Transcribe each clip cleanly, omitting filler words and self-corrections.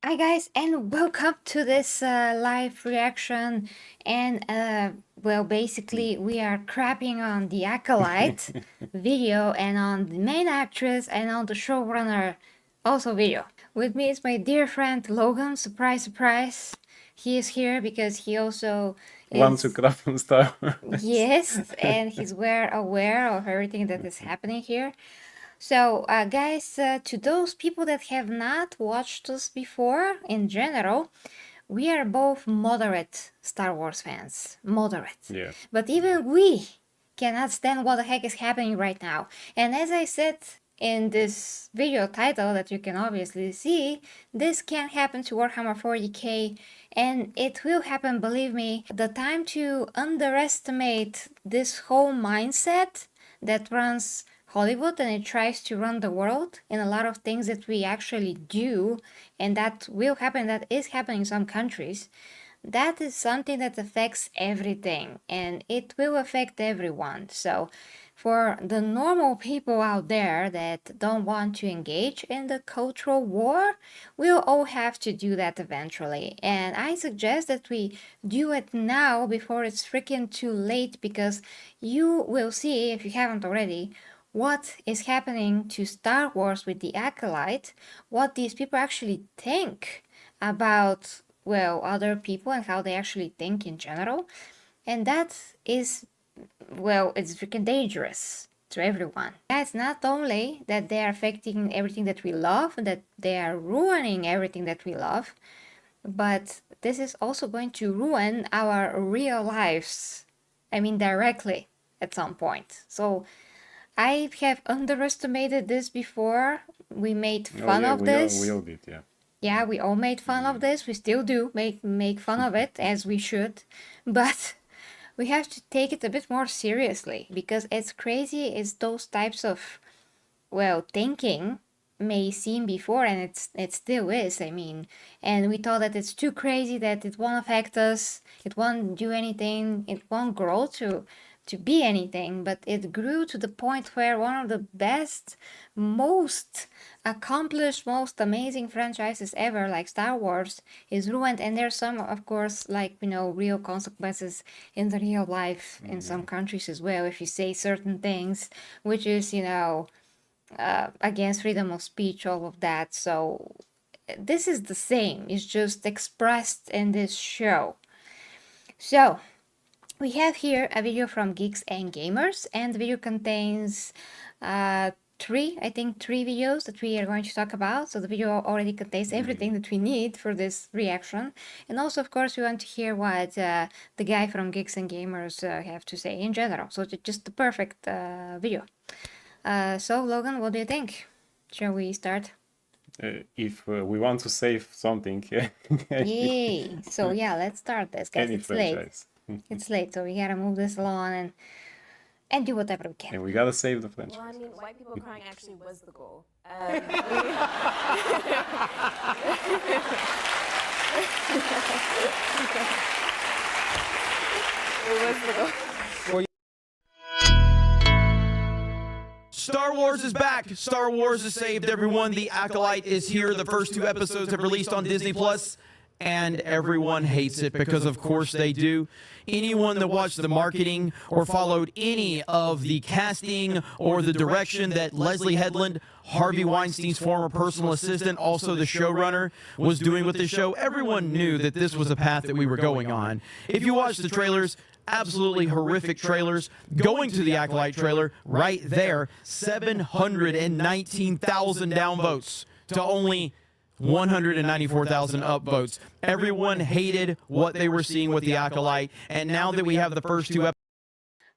Hi guys, and welcome to this live reaction. And well, basically, we are crapping on the Acolyte video and on the main actress and on the showrunner also video. With me is my dear friend Logan. Surprise, surprise! He is here because he also Want to is crap on Star Wars. yes, and he's aware of everything that is happening here. So, guys, to those people that have not watched us before, in general, we are both moderate Star Wars fans. Moderate. Yeah. But even we cannot stand what the heck is happening right now. And as I said in this video title that you can obviously see, this can happen to Warhammer 40k, and it will happen, believe me. The time to underestimate this whole mindset that runs Hollywood and it tries to run the world in a lot of things that we actually do, and that will happen, that is happening in some countries. That is something that affects everything and it will affect everyone. So for the normal people out there that don't want to engage in the cultural war, we'll all have to do that eventually. And I suggest that we do it now before it's freaking too late, because you will see, if you haven't already, what is happening to Star Wars with the Acolyte, what these people actually think about, well, other people and how they actually think in general. And that is, well, it's freaking dangerous to everyone. It's not only that they are affecting everything that we love, that they are ruining everything that we love, but this is also going to ruin our real lives. I mean, directly at some point. So I have underestimated this before. We made fun of this. We all did, yeah. Yeah, we all made fun of this. We still do make fun of it, as we should. But we have to take it a bit more seriously, because as crazy as those types of, well, thinking may seem before, and it still is, I mean, and we thought that it's too crazy, that it won't affect us, it won't do anything, it won't grow to be anything, but it grew to the point where one of the best, most accomplished, most amazing franchises ever, like Star Wars, is ruined. And there's some, of course, like, you know, real consequences in the real life in some countries as well, if you say certain things, which is, you know, against freedom of speech, all of that. So this is the same, it's just expressed in this show. So we have here a video from Geeks and Gamers, and the video contains three videos that we are going to talk about. So the video already contains everything that we need for this reaction. And also, of course, we want to hear what the guy from Geeks and Gamers have to say in general. So just the perfect video. So Logan, what do you think? Shall we start? If we want to save something, Yay! So yeah, let's start this, guys. Any It's franchise. late. It's late, so we gotta move this along and do whatever we can. And we gotta save the franchise. Well, I mean, white people crying actually was the goal. It was the goal. Star Wars is back. Star Wars has saved everyone. The Acolyte is here. The first two episodes have released on Disney Plus, and everyone hates it because, of course, they do. Anyone that watched the marketing or followed any of the casting or the direction that Leslie Headland, Harvey Weinstein's former personal assistant, also the showrunner, was doing with the show, everyone knew that this was a path that we were going on. If you watch the trailers, absolutely horrific trailers. Going to the Acolyte trailer, right there, 719,000 downvotes to only 194,000 upvotes. Everyone hated what they were seeing with the Acolyte, and now that we have the first two episodes.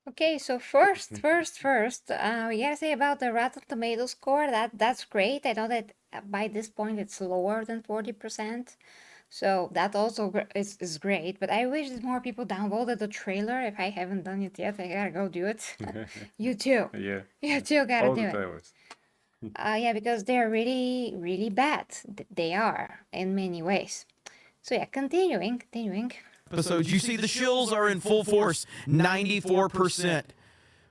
Okay, so first, we gotta say about the Rotten Tomatoes score, that's great. I know that by this point it's lower than 40%. So that also is great, but I wish that more people downloaded the trailer. If I haven't done it yet, I gotta go do it. You too. Yeah. You too gotta All do the it. trailers. Yeah, because they're really, really bad. They are in many ways. So yeah, continuing. Episodes, you see the shills are in full force, 94%.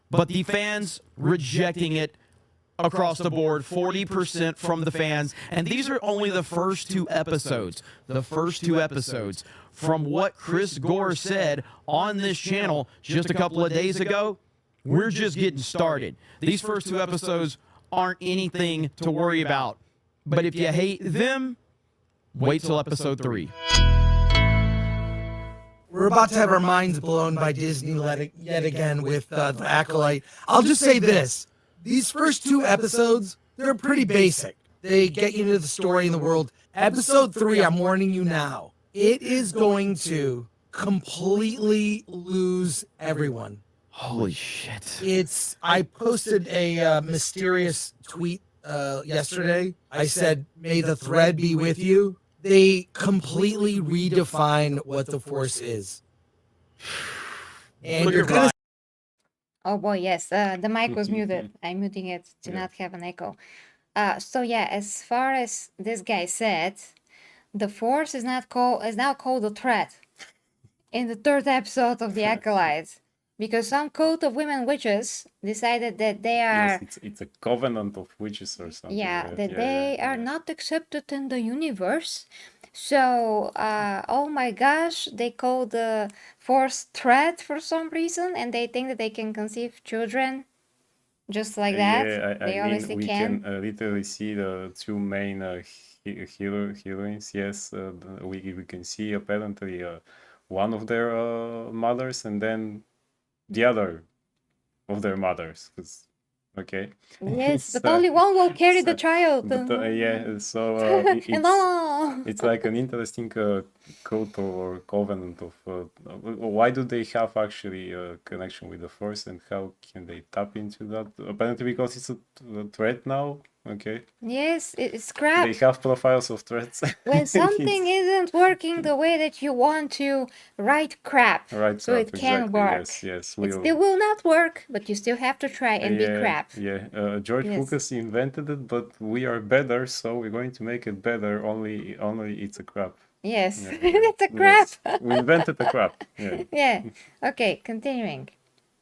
But the fans rejecting it across the board, 40% from the fans. And these are only the first two episodes. The first two episodes. From what Chris Gore said on this channel just a couple of days ago, we're just getting started. These first two episodes aren't anything to worry about. But if you hate them, wait till episode 3. We're about to have our minds blown by Disney yet again with the Acolyte. I'll just say this. These first two episodes, they're pretty basic. They get you into the story and the world. Episode 3, I'm warning you now, it is going to completely lose everyone. Holy shit. I posted a mysterious tweet yesterday. I said, may the thread be with you. They completely redefine what the Force is. And Look you're at gonna Ryan. Oh boy, yes. The mic was muted. I'm muting it to not have an echo. So yeah, as far as this guy said, the Force is now called a threat in the 3rd episode of the Acolyte, because some cult of women witches decided that they are Yes, it's a covenant of witches or something. yeah, right? that they are not accepted in the universe. So, oh my gosh, they call the Force threat for some reason, and they think that they can conceive children just like that. Yeah, They obviously we can. can literally see the two main heroines. Yes, we can see apparently one of their mothers and then the other of their mothers. Okay. Yes, but So- only one will carry the so- child. But, yeah, so And oh, it's like an interesting cult or covenant of why do they have actually a connection with the Force and how can they tap into that? Apparently because it's a threat now. Okay, yes, it's crap. they have profiles of threats. When something isn't working the way that you want to, write crap. Right, so it can exactly, work. Yes, It still will not work, but you still have to try and be crap. Yeah, George Yes. Lucas invented it, but we are better, so we're going to make it better. Only it's a crap. Yes, Yeah, it's a crap. Yes. We invented the crap. Yeah. Yeah. Okay, continuing.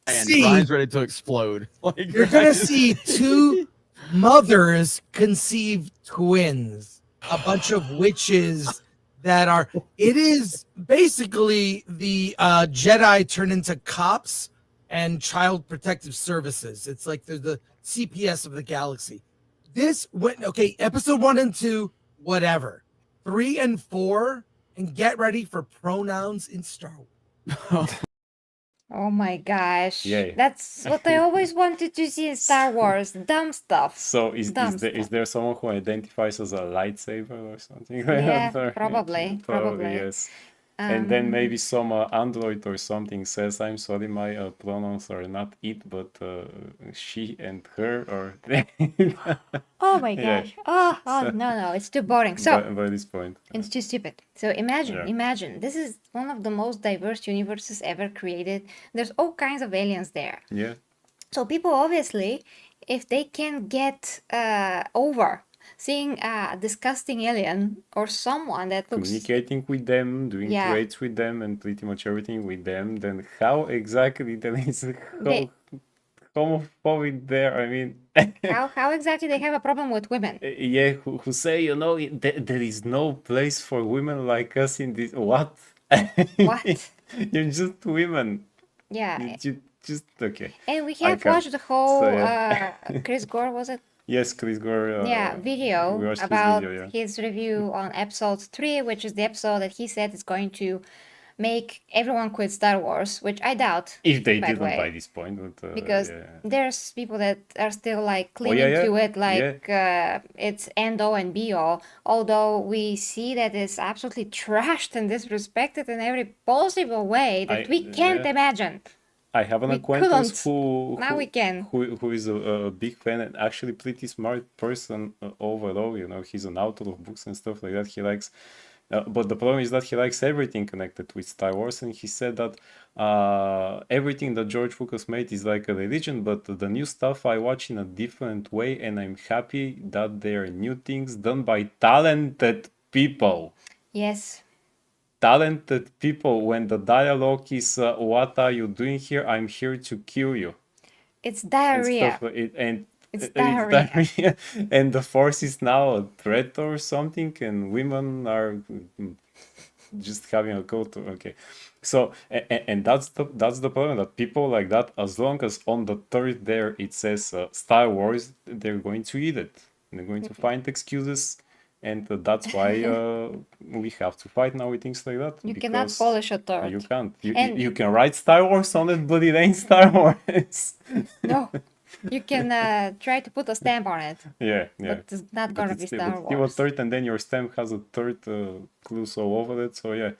And See. Ryan's ready to explode. Like, You're gonna see two mothers conceive twins, a bunch of witches that are. It is basically the Jedi turned into cops and child protective services. It's like they're the CPS of the galaxy. This went okay. Episode 1 and 2, whatever. 3 and 4, and get ready for pronouns in Star Wars. Oh my gosh. Yay. That's what I always wanted to see in Star Wars. Dumb stuff. So is Dumb there, stuff. is there someone who identifies as a lightsaber or something like Yeah, that? Or- probably, probably. Yes. And then Um, maybe some android or something says, "I'm sorry, my pronouns are not it, but she and her." Or Oh my Yeah. gosh. Oh, no, it's too boring. So, by this point, it's too stupid. So imagine, Yeah. imagine. This is one of the most diverse universes ever created. There's all kinds of aliens there. yeah, So people obviously, if they can get over seeing a disgusting alien or someone that looks communicating with them, doing Yeah. trades with them, and pretty much everything with them. Then how exactly there is They- homophobic there? I mean, how exactly they have a problem with women. yeah, who say, there is no place for women like us in this. What? What? You're just women. Yeah. You just okay. And we I have can't. watched the whole So, yeah. Chris Gore, was it? Yes, Chris Gore. Yeah, we video watched his about video, yeah. his review on episode 3, which is the episode that he said is going to make everyone quit Star Wars, which I doubt. If they by the didn't way. by this point, but, Because yeah. there's people that are still like clinging yeah, to it yeah. like it's end all and be all, although we see that it's absolutely trashed and disrespected in every possible way that we can't yeah. imagine. I have an We acquaintance couldn't. Now we can. who is a big fan and actually pretty smart person overall. He's an author of books and stuff like that. He likes, but the problem is that he likes everything connected with Star Wars, and he said that everything that George Lucas made is like a religion, but the new stuff I watch in a different way, and I'm happy that there are new things done by talented people. Yes. Talented people. When the dialogue is what are you doing here, I'm here to kill you, It's and diarrhea. stuff like it. And It's It's diarrhea. diarrhea, and the force is now a threat or something, and women are just having a culture. Okay, so and that's the problem, that people like that, as long as on the third there it says Star Wars, they're going to eat it. They're going to find excuses, and that's why we have to fight now with things like that. You cannot because polish a you turd. can't. And- You can write Star Wars on it, but it ain't Star Wars. No, you can try to put a stamp on it, Yeah, but it's not But gonna it's be still, Star but still a Wars. third, and then your stamp has a third clue all over it. So yeah,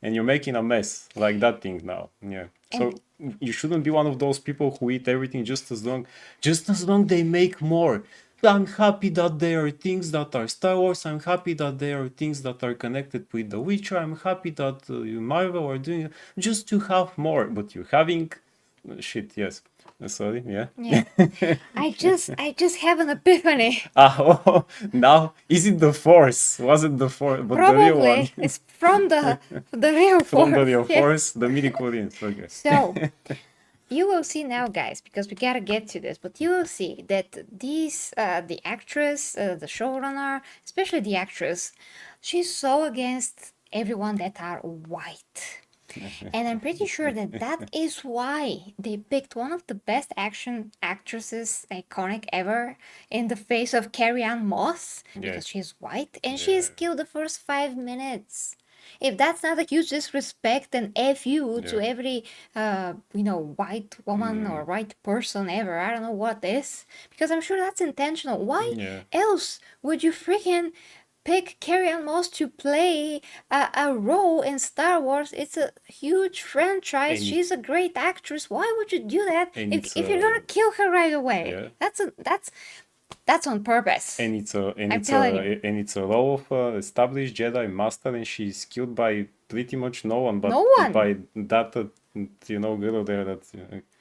and you're making a mess like that thing now. Yeah. So you shouldn't be one of those people who eat everything just as long they make more. I'm happy that there are things that are Star Wars. I'm happy that there are things that are connected with The Witcher. I'm happy that Marvel are doing it just to have more. But you're having shit. Yes. Sorry. Yeah. Yeah. I just have an epiphany. Oh, now is it the Force? Was it the Force? But the real one. Probably it's from the real From the Force. real Yeah. Force, the midi-chlorians. Okay. So you will see now, guys, because we gotta get to this, but you will see that these the actress, the showrunner, especially the actress, she's so against everyone that are white. And I'm pretty sure that that is why they picked one of the best action actresses, iconic ever, in the face of Carrie-Anne Moss, Yeah. because she's white, and she's killed the first 5 minutes. If that's not a huge disrespect and F you to Yeah. every, white woman or white person ever, I don't know what is, because I'm sure that's intentional. Why Yeah. else would you freaking pick Carrie-Anne Moss to play a role in Star Wars? It's a huge franchise. And She's a great actress. Why would you do that And if, it's, if you're gonna kill her right away? yeah. That's on purpose. And it's a I'm telling you. and it's a role of established Jedi master, and she's killed by pretty much no one, but No one. by that girl there that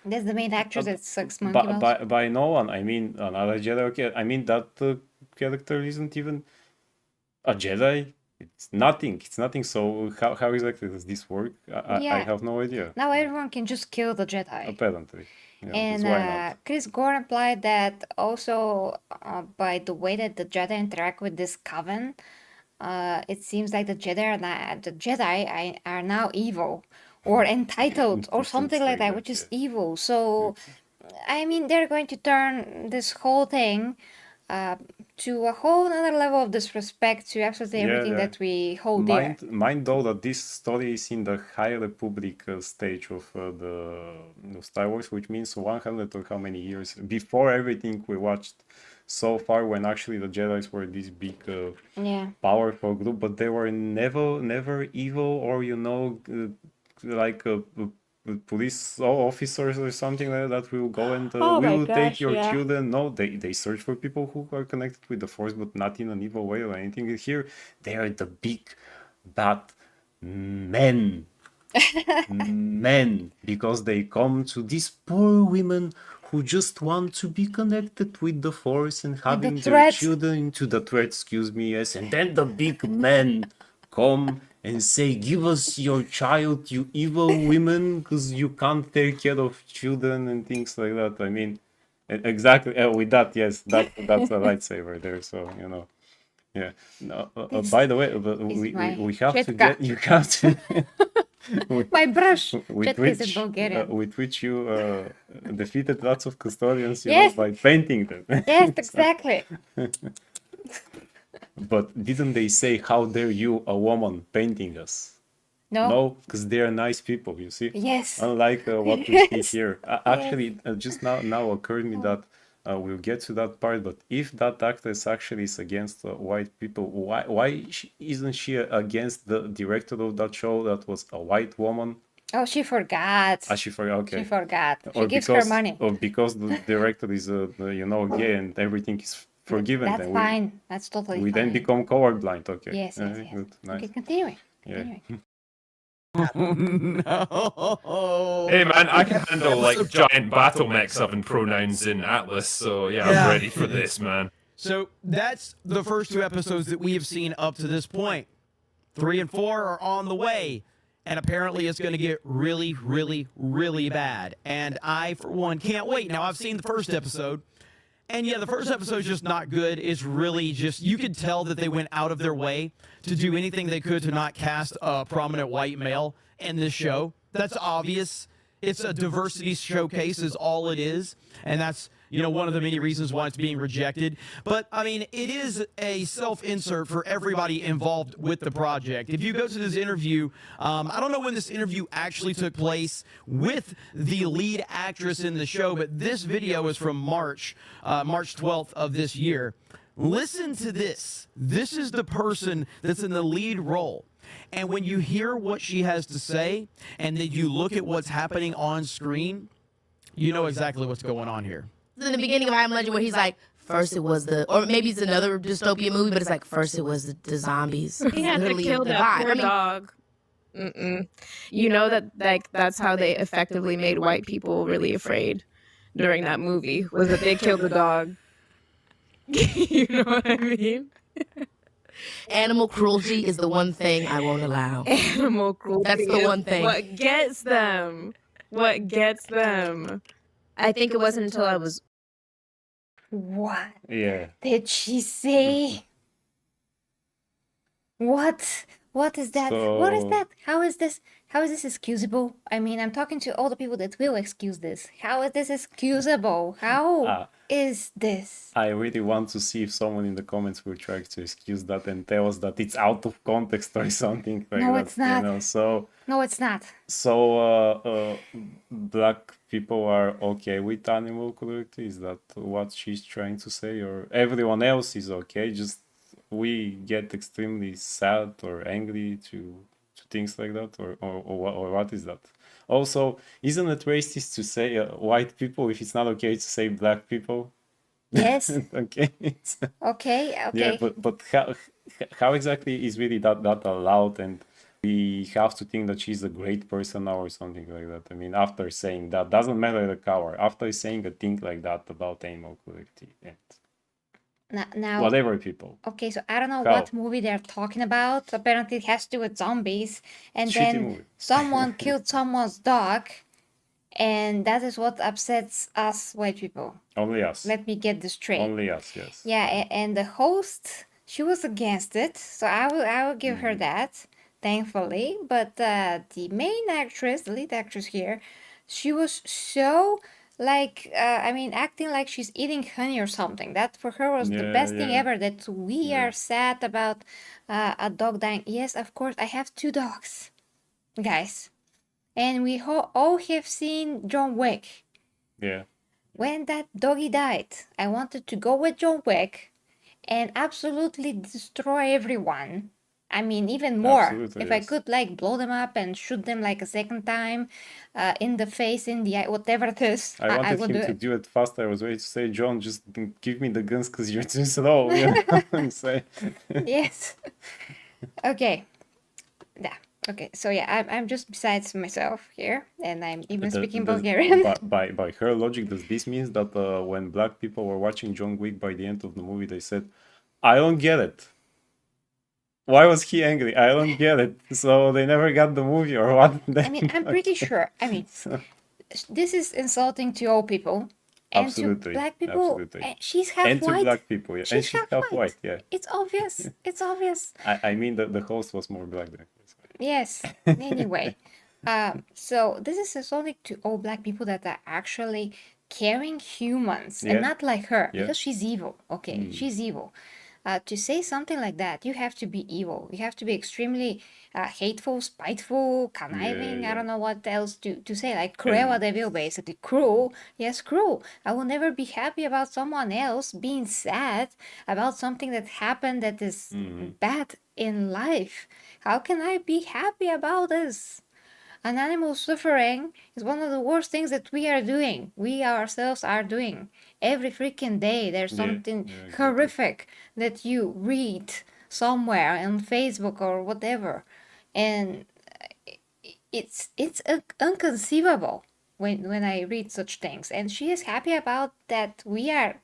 That's the main actress that sucks monkey balls. by no one. I mean another Jedi. Okay, I mean that character isn't even a Jedi. It's nothing. It's nothing. So how exactly does this work? I Yeah. have no idea. Now everyone can just kill the Jedi. Apparently. Yeah, And why not? Chris Gore implied that also by the way that the Jedi interact with this coven, it seems like the Jedi are now evil or entitled or It's something like that, which is evil. So, I mean, they're going to turn this whole thing to a whole other level of disrespect to absolutely everything yeah. that we hold dear. Mind though that this story is in the High Republic stage of the Star Wars, which means 100 or how many years before everything we watched so far, when actually the Jedi's were this big Yeah. powerful group, but they were never evil, or like police officers or something like that will go and Oh we my will take gosh, your yeah. children. No, they search for people who are connected with the Force, but not in an evil way or anything. Here they are the big bad men. Men, because they come to these poor women who just want to be connected with the Force and having their threat. children into the threat, excuse me, yes, and then the big men come and say, give us your child, you evil women, because you can't take care of children and things like that. I mean, exactly, with that, yes, that's a lightsaber there, so, yeah. No, by the way, my we have to Chetka. get, you have to... My brush. with Chetka is which in Bulgarian. with which you defeated lots of custodians, Yes. by painting them. Yes, exactly. But didn't they say, how dare you, a woman, painting us? No. No, because they are nice people, you see. Yes. Unlike what we see Yes. here. Actually, just now occurred me that we'll get to that part. But if that actress actually is against white people, why isn't she against the director of that show that was a white woman? Oh, she forgot. She forgot. Okay. She forgot. She Or gives because, her money. or because the director is gay and everything is forgiven. That's then fine. That's totally we fine. then become colorblind. Okay. Yes, yes, yes. Good. Nice. Okay, continuing. Yeah. No. Hey man, I can handle like giant battle mechs having pronouns in Atlas, so yeah, Yeah. I'm ready for this, man. So that's the first two episodes that we have seen up to this point. 3 and 4 are on the way, and apparently it's going to get really, really, really bad. And I, for one, can't wait. Now, I've seen the first episode, And yeah, the first episode is just not good. It's really just, you could tell that they went out of their way to do anything they could to not cast a prominent white male in this show. That's obvious. It's a diversity showcase is all it is. And that's, you know, one of the many reasons why it's being rejected. But, I mean, it is a self-insert for everybody involved with the project. If you go to this interview, I don't know when this interview actually took place with the lead actress in the show, but this video is from March 12th of this year. Listen to this. This is the person that's in the lead role. And when you hear what she has to say, and then you look at what's happening on screen, you know exactly what's going on here. In the beginning of I Am Legend where he's like, first it was the, or maybe it's another dystopian movie, but it's like, first it was the zombies. He had to Literally kill the that vibe. poor dog. You know that like that's how they effectively made white people really afraid during that movie, was that they killed the dog. You know what I mean? Animal cruelty is the one thing I won't allow. Animal cruelty. That's the is one thing. What gets them? What gets them? I think it wasn't until I was. What Yeah. did she say? What? What is that? What is So- that? How is this? How is this excusable? I mean, I'm talking to all the people that will excuse this. How is this excusable? How is this? I really want to see if someone in the comments will try to excuse that and tell us that it's out of context or something like No, that. it's not. You know? No, it's not. So black people are okay with animal cruelty. Is that what she's trying to say, or everyone else is okay? Just we get extremely sad or angry to things like that, or what is that? Also, isn't it racist to say white people if it's not okay to say black people? Yes. Okay. Okay. Yeah, Okay. but how exactly is really that allowed, and we have to think that she's a great person now or something like that? I mean, after saying that, doesn't matter the color, after saying a thing like that about animal cruelty and Now, whatever people. okay, so I don't know How? what movie they're talking about. Apparently, it has to do with zombies, and Shitty then movie. someone killed someone's dog, and that is what upsets us white people. Only us. Let me get this straight. Only us, yes. Yeah, and the host, she was against it, so I will give her that, thankfully. But the main actress, the lead actress here, she was so like, I mean, acting like she's eating honey or something. That for her was the Yeah, best thing yeah. ever. That we are sad about a dog dying. Yes, of course, I have 2 dogs, guys, and we all have seen John Wick. Yeah. When that doggy died, I wanted to go with John Wick and absolutely destroy everyone. I mean, even more. Absolutely, If I yes. could, like, blow them up and shoot them, like, a second time, in the face, in the eye, whatever it is, I I wanted would him do to it. do it fast. I was ready to say, John, just give me the guns because you're too slow. You know? And say, Yes. Okay. Yeah. Okay. So yeah, I'm just besides myself here, and I'm even speaking Bulgarian. By her logic, does this mean that when black people were watching John Wick, by the end of the movie, they said, I don't get it. Why was he angry? I don't get it. So they never got the movie or what? I mean, I'm pretty sure. I mean, this is insulting to all people. And Absolutely, to black people, absolutely. she's half And to white. black people, yeah. And she's half white, yeah. It's obvious. It's obvious. I mean, the host was more black than Yes. Anyway, so this is insulting to all black people that are actually caring humans Yeah. and not like her Yeah. because she's evil. Okay, she's evil. To say something like that, you have to be evil. You have to be extremely hateful, spiteful, conniving. Yeah. I don't know what else to say. Like cruel de vil, basically. Cruel. Yes, cruel. I will never be happy about someone else being sad about something that happened that is bad in life. How can I be happy about this? An animal suffering is one of the worst things that we are doing. We ourselves are doing. Every freaking day there's Yeah, something yeah, exactly. horrific that you read somewhere on Facebook or whatever. And it's inconceivable when I read such things. And she is happy about that we are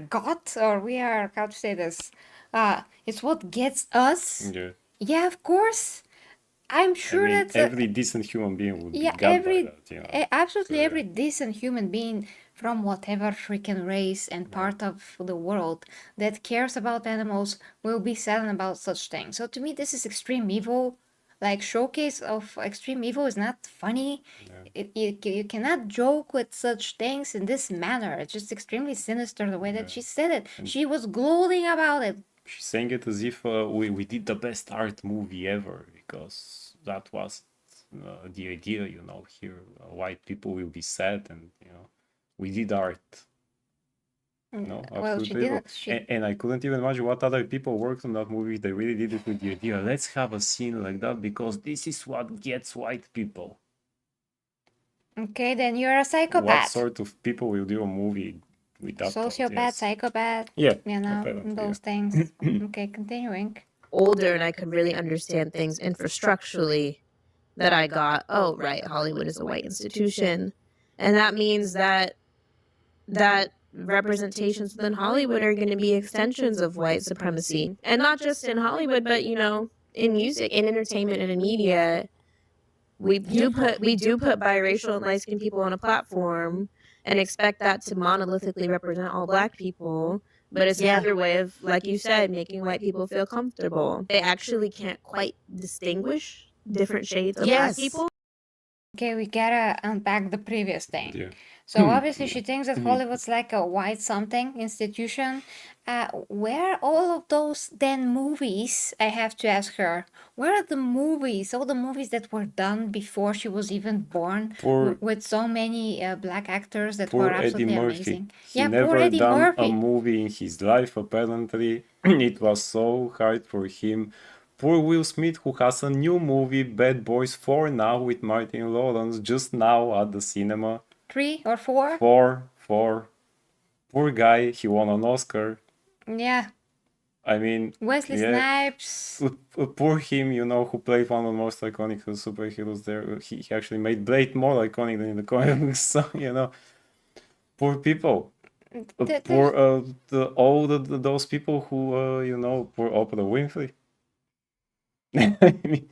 God, or we are, how to say this, it's what gets us. Yeah. Yeah, of course. I'm sure I mean, that every decent human being would be yeah, got every by that, you know. absolutely So, yeah. every decent human being from whatever freaking race and part of the world that cares about animals will be silent about such things. So to me, this is extreme evil. Like, showcase of extreme evil is not funny. You cannot joke with such things in this manner. It's just extremely sinister the way that she said it. She was gloating about it. She's saying it as if we did the best art movie ever, because that was the idea, you know. Here, white people will be sad, and you know, we did art. No, Well, she absolutely. didn't. And I couldn't even imagine what other people worked on that movie. They really did it with the idea. Let's have a scene like that because this is what gets white people. Okay, then you're a What psychopath. sort of people will do a movie with that thought? Sociopath, Yes. psychopath, Yeah, you know, apparently, those things. Okay, continuing. Older and I could really understand things infrastructurally that I got, oh, right, Hollywood is a white institution. And that means that representations within Hollywood are going to be extensions of white supremacy. And not just in Hollywood, but, you know, in music, in entertainment, and in media. We do put biracial and light-skinned people on a platform and expect that to monolithically represent all black people. But it's another way of, like you said, making white people feel comfortable. They actually can't quite distinguish different shades of black people. Okay, we gotta unpack the previous thing. Yeah. So obviously she thinks that Hollywood's like a white something institution. Where are all of those then movies? I have to ask her. Where are the movies? All the movies that were done before she was even born, with so many black actors that were Poor Eddie absolutely Murphy. amazing. He Yeah, never poor Eddie done Murphy. a movie in his life, apparently. It was so hard for him. Poor Will Smith, who has a new movie, Bad Boys 4 now, with Martin Lawrence, just now at the cinema. 3 or 4? 4. Poor guy, he won an Oscar. Yeah. I mean, Wesley Snipes. Poor him, you know, who played one of the most iconic superheroes there. He actually made Blade more iconic than in the comics, so, you know. Poor people. Poor those people who, you know, poor Oprah Winfrey. I mean,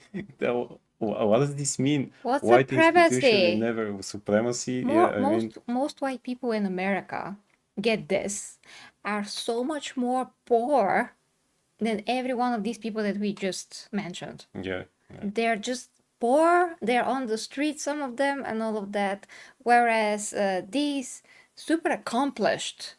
what does this mean? What's White institution supremacy? and never supremacy? Most white people in America, get this, are so much more poor than every one of these people that we just mentioned. Yeah. They're just poor, they're on the street, some of them, and all of that. Whereas these super accomplished,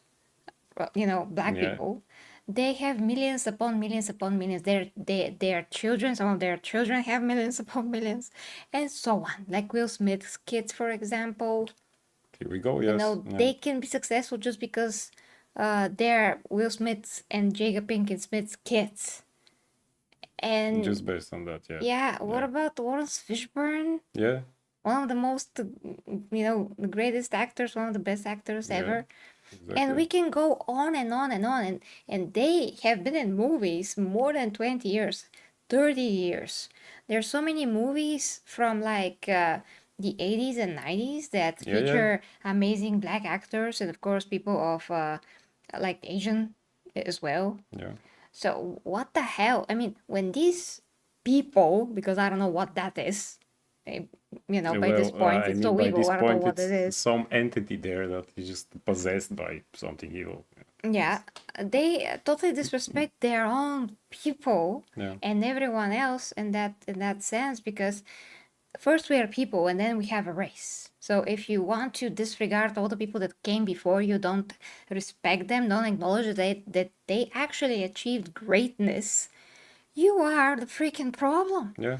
you know, black people, they have millions upon millions upon millions. Their children, some of their children have millions upon millions, and so on. Like Will Smith's kids, for example. Here we go, You know, they can be successful just because they're Will Smith's and Jada Pinkett Smith's kids. And just based on that, yeah. Yeah, what about Lawrence Fishburne? Yeah. One of the most, you know, the greatest actors, one of the best actors ever. Exactly. And we can go on and on and on. And they have been in movies more than 20 years, 30 years. There's so many movies from like the 80s and 90s that feature amazing black actors and, of course, people of like Asian as well. Yeah. So what the hell? I mean, when these people, because I don't know what that is, you know, by this point, it's so evil. I don't know what it is. Some entity there that is just possessed by something evil. Yeah, they totally disrespect their own people and everyone else in that sense, because first we are people and then we have a race. So if you want to disregard all the people that came before you, don't respect them, don't acknowledge that they actually achieved greatness, you are the freaking problem. Yeah.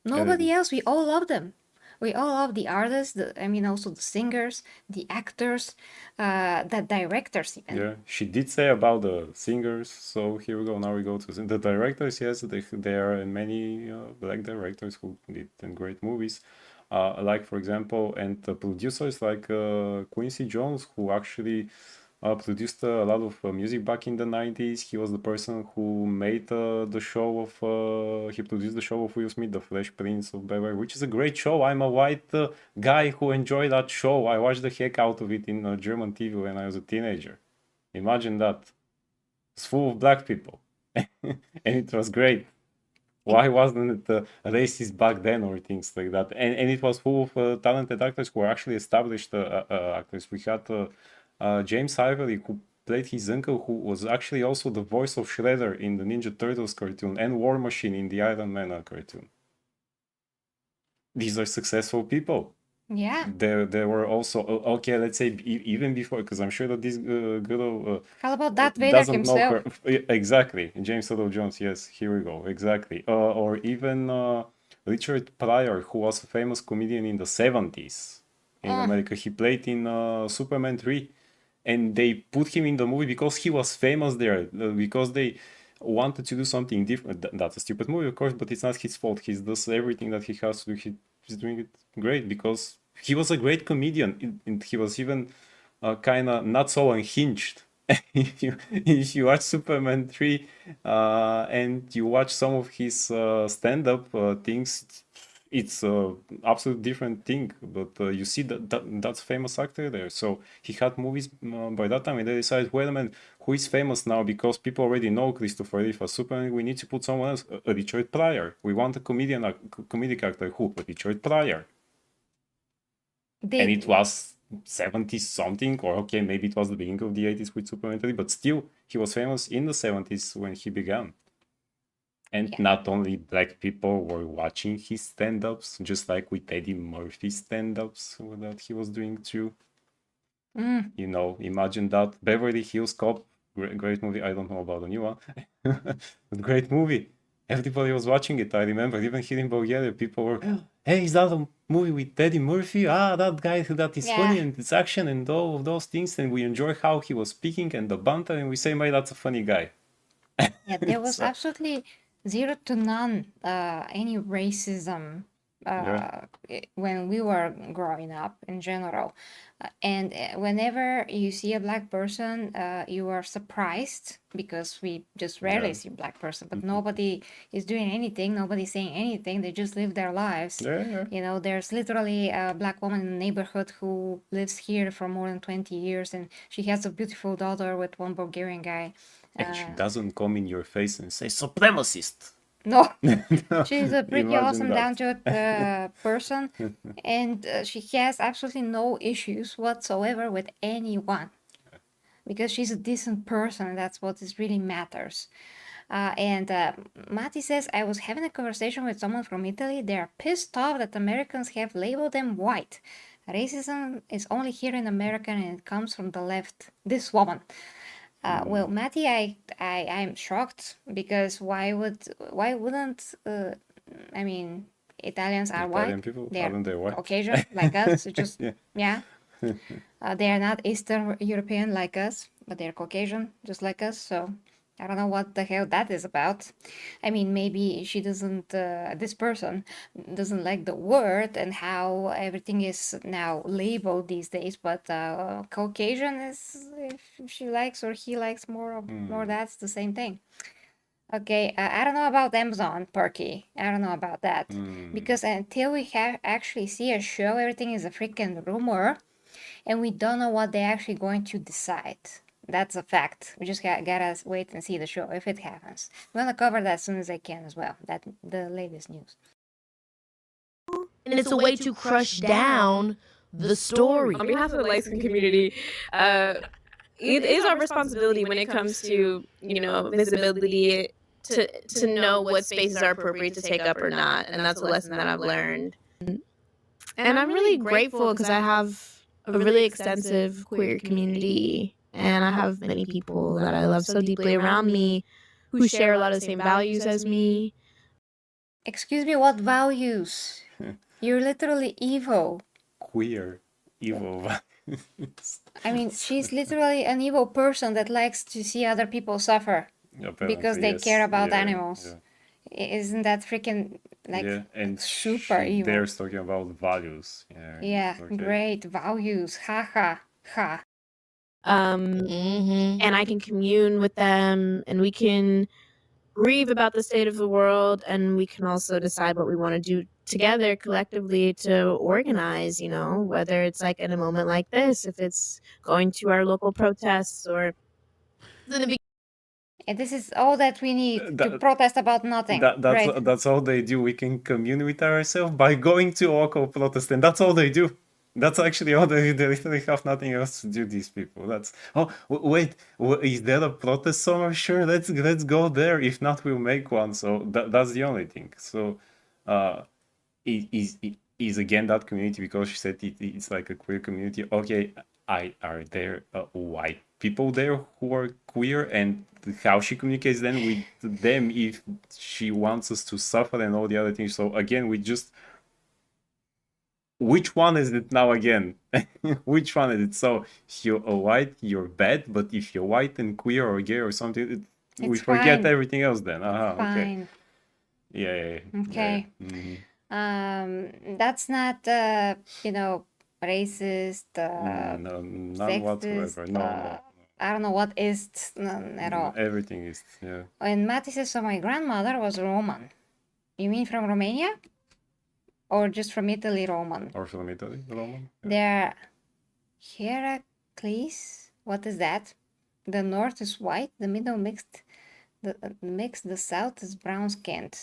Nobody else. We all love them. We all love the artists, also the singers, the actors, the directors even. Yeah, she did say about the singers, so here we go. Now we go to the directors. Yes, there are many black directors who did great movies. Like, for example, and the producers like Quincy Jones, who actually produced a lot of music back in the 90s. He was the person who made the show of, he produced the show of Will Smith, The Fresh Prince of Bel-Air, which is a great show. I'm a white guy who enjoyed that show. I watched the heck out of it in German TV when I was a teenager. Imagine that. It's full of black people. And it was great. Why wasn't it racist back then or things like that? And it was full of talented actors who were actually established actors. We had James Ivory, who played his uncle, who was actually also the voice of Shredder in the Ninja Turtles cartoon and War Machine in the Iron Man cartoon. These are successful people. Yeah. There were also okay, let's say even before, because I'm sure that this girl How about Darth Vader doesn't himself? know her exactly. James Earl Jones, yes, here we go, exactly. Or even Richard Pryor, who was a famous comedian in the 70s in America. He played in Superman 3, and they put him in the movie because he was famous there, because they wanted to do something different. That's a stupid movie, of course, but it's not his fault. He does everything that he has to do. He's doing it great because he was a great comedian, and he was even kind of not so unhinged. If you watch Superman 3 and you watch some of his stand-up things, it's a absolute different thing. But you see that's famous actor there. So he had movies by that time, and they decided, wait a minute, who is famous now? Because people already know Christopher Reeve as Superman. We need to put someone else, Richard Pryor. We want a comedic actor. Who? Richard Pryor. And it was 70 something, or okay, maybe it was the beginning of the 80s with Superman 3, but still he was famous in the 70s when he began. And not only black people were watching his stand-ups, just like with Eddie Murphy's stand-ups that he was doing too. You know, imagine that. Beverly Hills Cop, great movie. I don't know about the new one, but great movie. Everybody was watching it. I remember even here in Bulgaria, people were, hey, is that a movie with Eddie Murphy? Ah, that guy that is funny and it's action and all of those things. And we enjoy how he was speaking and the banter, and we say, mate, that's a funny guy. Yeah, there was absolutely zero to none any racism when we were growing up in general. And whenever you see a black person, you are surprised because we just rarely see a black person, but nobody is doing anything, nobody's saying anything, they just live their lives. You know, there's literally a black woman in the neighborhood who lives here for more than 20 years, and she has a beautiful daughter with one Bulgarian guy. And she doesn't come in your face and say, supremacist. No, she's a pretty Imagine awesome, that. down-to-earth person, and she has absolutely no issues whatsoever with anyone because she's a decent person, and that's what is really matters. And Mati says, I was having a conversation with someone from Italy. They're pissed off that Americans have labeled them white. Racism is only here in America, and it comes from the left. This woman. Well, Matty, I'm shocked because why wouldn't I mean, Italians are Italian white. people, They're aren't they white? Caucasian like us. So just Yeah. they are not Eastern European like us, but they're Caucasian just like us. So I don't know what the hell that is about. I mean, maybe she doesn't, this person doesn't like the word and how everything is now labeled these days, but Caucasian is, if she likes or he likes more, that's the same thing. Okay, I don't know about Amazon, Perky. I don't know about that. Because until we actually see a show, everything is a freaking rumor, and we don't know what they're actually going to decide. That's a fact. We just gotta wait and see the show if it happens. I'm gonna cover that as soon as I can as well. That the latest news. And it's a way to crush down the story. On behalf of the light-skinned community, it is our responsibility when it comes to, you know, visibility to know what spaces are appropriate to take up or not. And that's a lesson that I've learned. And I'm really grateful because I have a really extensive queer community. And I have many people that I love so deeply around me who share a lot of the same values as me. Excuse me, what values? You're literally evil. Queer, evil. I mean, she's literally an evil person that likes to see other people suffer because they care about animals. Isn't that freaking like and super evil? They're talking about values. Yeah, okay. Great values. Ha ha ha. And I can commune with them, and we can grieve about the state of the world, and we can also decide what we want to do together collectively to organize, you know, whether it's like in a moment like this, if it's going to our local protests or And this is all that we need to That- protest about nothing. Right? That's all they do. We can commune with ourselves by going to local protest, and that's all they do. That's actually all they literally have nothing else to do. These people. That's wait, is there a protest somewhere? Sure, let's go there. If not, we'll make one. So that's the only thing. So, is again that community, because she said it's like a queer community. Okay, are there white people there who are queer, and how she communicates then with them if she wants us to suffer and all the other things. So again, we just, which one is it now again? Which one is it? So if you're white, you're bad, but if you're white and queer or gay or something, we It's forget fine. everything else then. Okay. Fine. Yeah. Okay. That's not, racist, No, none whatsoever. sexist, No. I don't know what is none at all. Everything is, yeah. And Mati says, so my grandmother was Roman. You mean from Romania? Or just from Italy, Roman? Or from Italy, Roman. Yeah. They're Heracles. What is that? The north is white, the middle mixed, the south is brown skinned.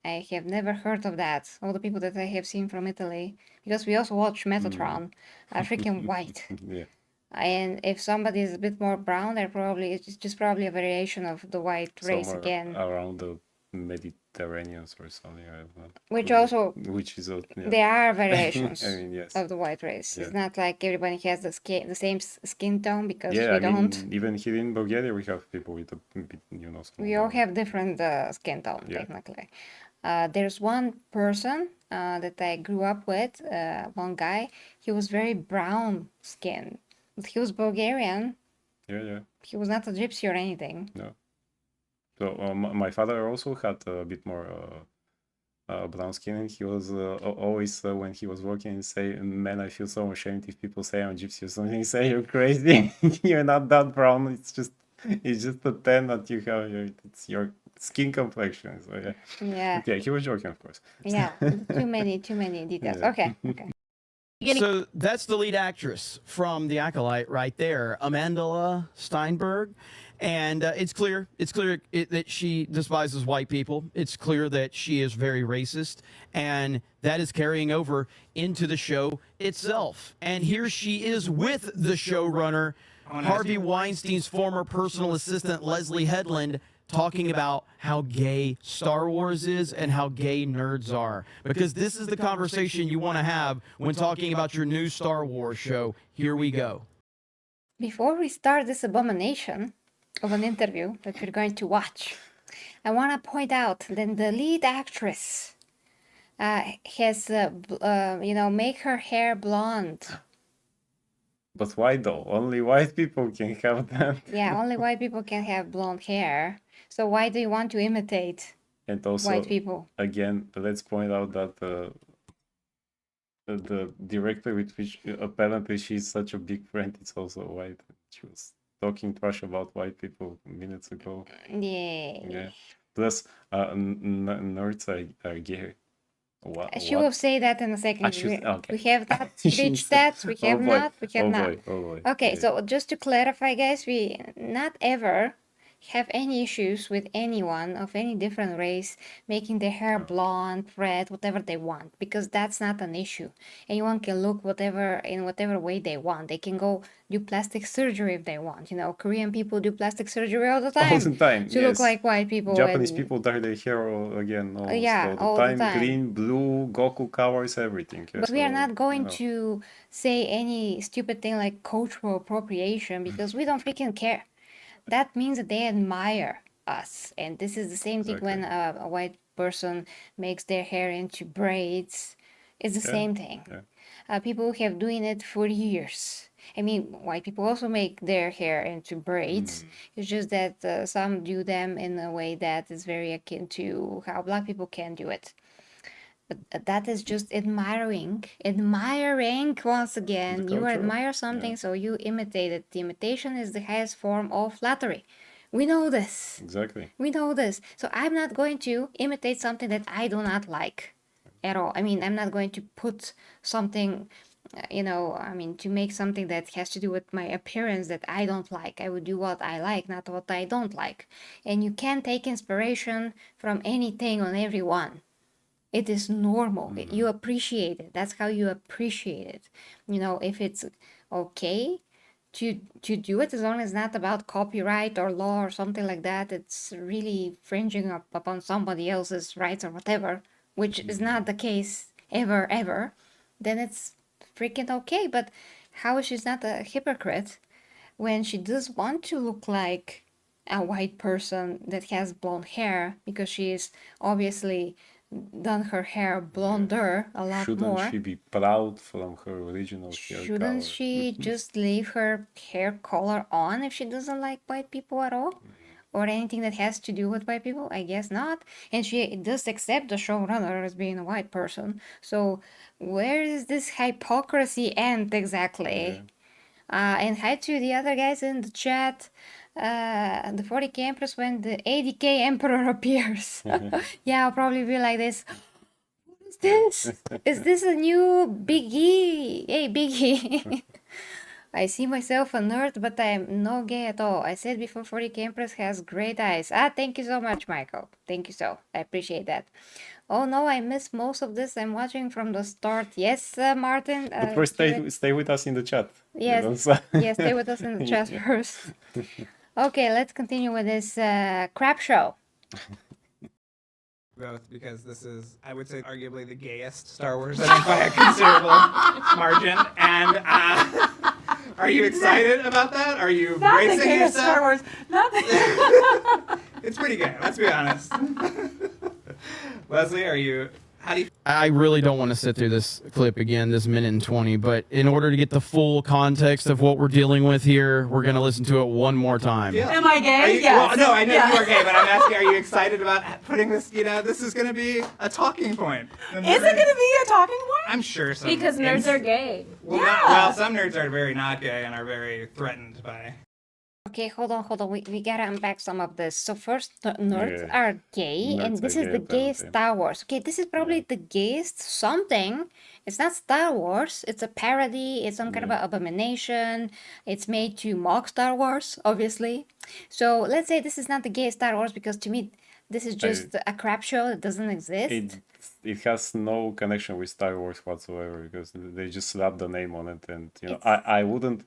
I have never heard of that. All the people that I have seen from Italy, because we also watch Metatron, are freaking white. Yeah. And if somebody is a bit more brown, it's just probably a variation of the white race Somewhere again. around the Mediterraneans or something. I don't know. Which also, Which is yeah. there are variations I mean, yes. of the white race. It's Yeah. not like everybody has the same skin tone, because Yeah, we don't. even here in Bulgaria, we have people with a bit, some, We all have different skin tone, Yeah. technically. There's one person that I grew up with, one guy. He was very brown skinned. He was Bulgarian. Yeah. He was not a gypsy or anything. No. So my father also had a bit more brown skin, and he was always when he was working say, "Man, I feel so ashamed if people say I'm gypsy or something." He say, "You're crazy. You're not that brown. It's just a tan that you have. It's your skin complexion." So yeah. Yeah, Yeah, he was joking, of course. yeah. Too many details. Yeah. Okay. So that's the lead actress from The Acolyte right there, Amandla Steinberg. And it's clear that she despises white people. It's clear that she is very racist, and that is carrying over into the show itself. And here she is with the showrunner, Harvey Weinstein's former personal assistant, Leslie Headland, talking about how gay Star Wars is and how gay nerds are. Because this is the conversation you want to have when talking about your new Star Wars show. Here we go. Before we start this abomination of an interview that we're going to watch, I want to point out that the lead actress has, make her hair blonde. But why though? Only white people can have that. Yeah, only white people can have blonde hair. So why do you want to imitate And also, white people? again, let's point out that the director with which apparently she's such a big friend is also white. She was talking trash about white people minutes ago. Yeah. Yeah. Plus, nerds are gay. She will say that in a second. Okay. We have not She reached said- that. We have not. We have oh not. Boy, oh boy. Okay, Yeah. so just to clarify, guys, we not ever have any issues with anyone of any different race making their hair blonde, red, whatever they want, because that's not an issue. Anyone can look in whatever way they want. They can go do plastic surgery if they want. Korean people do plastic surgery all the time. All the time. To yes. look like white people. Japanese and- people dye their hair again Yeah, all the time. time. Green, blue, Goku colors, everything. Yeah, But we are so, not going no. to say any stupid thing like cultural appropriation, because we don't freaking care. That means that they admire us. And this is the same thing when a white person makes their hair into braids. It's the same thing. Yeah. People have doing it for years. I mean, white people also make their hair into braids. It's just that some do them in a way that is very akin to how black people can do it. But that is just admiring once again. The You culture, admire something, so you imitate it. The imitation is the highest form of flattery. We know this. Exactly. We know this. So I'm not going to imitate something that I do not like at all. I mean, I'm not going to put something you know, I mean, to make something that has to do with my appearance that I don't like. I would do what I like, not what I don't like. And you can take inspiration from anything on everyone. It is normal. You appreciate it. That's how you appreciate it. You know, if it's okay to do it, as long as it's not about copyright or law or something like that, it's really fringing up upon somebody else's rights or whatever, which is not the case ever, then it's freaking okay. But how she's not a hypocrite when she does want to look like a white person that has blonde hair, because she is obviously done her hair blonder a lot Shouldn't more. she be proud from her original hair Shouldn't color? she just leave her hair color on if she doesn't like white people at all? Or anything that has to do with white people? I guess not. And she does accept the showrunner as being a white person. So where does this hypocrisy end exactly? And hi to the other guys in the chat. The 40k Empress when the 80k Emperor appears. Yeah, I'll probably be like this. What is this? Is this a new Big E? Hey, Big E. I see myself a nerd, but I'm no gay at all. I said before 40k Empress has great eyes. Thank you so much, Michael. Thank you so. I appreciate that. Oh no, I missed most of this. I'm watching from the start. Yes, Martin. But first, stay with us in the chat. Yes, yes, stay with us in the chat first. Okay, let's continue with this crap show. Both, because this is, I would say, arguably the gayest Star Wars, I think, by a considerable margin. And are you excited about that? Are you bracing yourself? Star Wars. Not It's pretty gay, let's be honest. Leslie, how do you? I really don't want to sit through this clip again, this minute and 20, but in order to get the full context of what we're dealing with here, we're going to listen to it one more time. Am I gay? Well, Yes. no, I know you are gay, but I'm asking, are you excited about putting this, this is going to be a talking point. Is it going to be a talking point? I'm sure so. Because nerds are gay. Well, some nerds are very not gay and are very threatened by. Okay, hold on. We gotta unpack some of this. So first, nerds Yeah. are gay, and Nerds this are is gay, the gayest apparently. Star Wars. Okay, this is probably the gayest something. It's not Star Wars. It's a parody. It's some kind of an abomination. It's made to mock Star Wars, obviously. So let's say this is not the gayest Star Wars, because to me, this is just a crap show that doesn't exist. It has no connection with Star Wars whatsoever, because they just slapped the name on it, and I wouldn't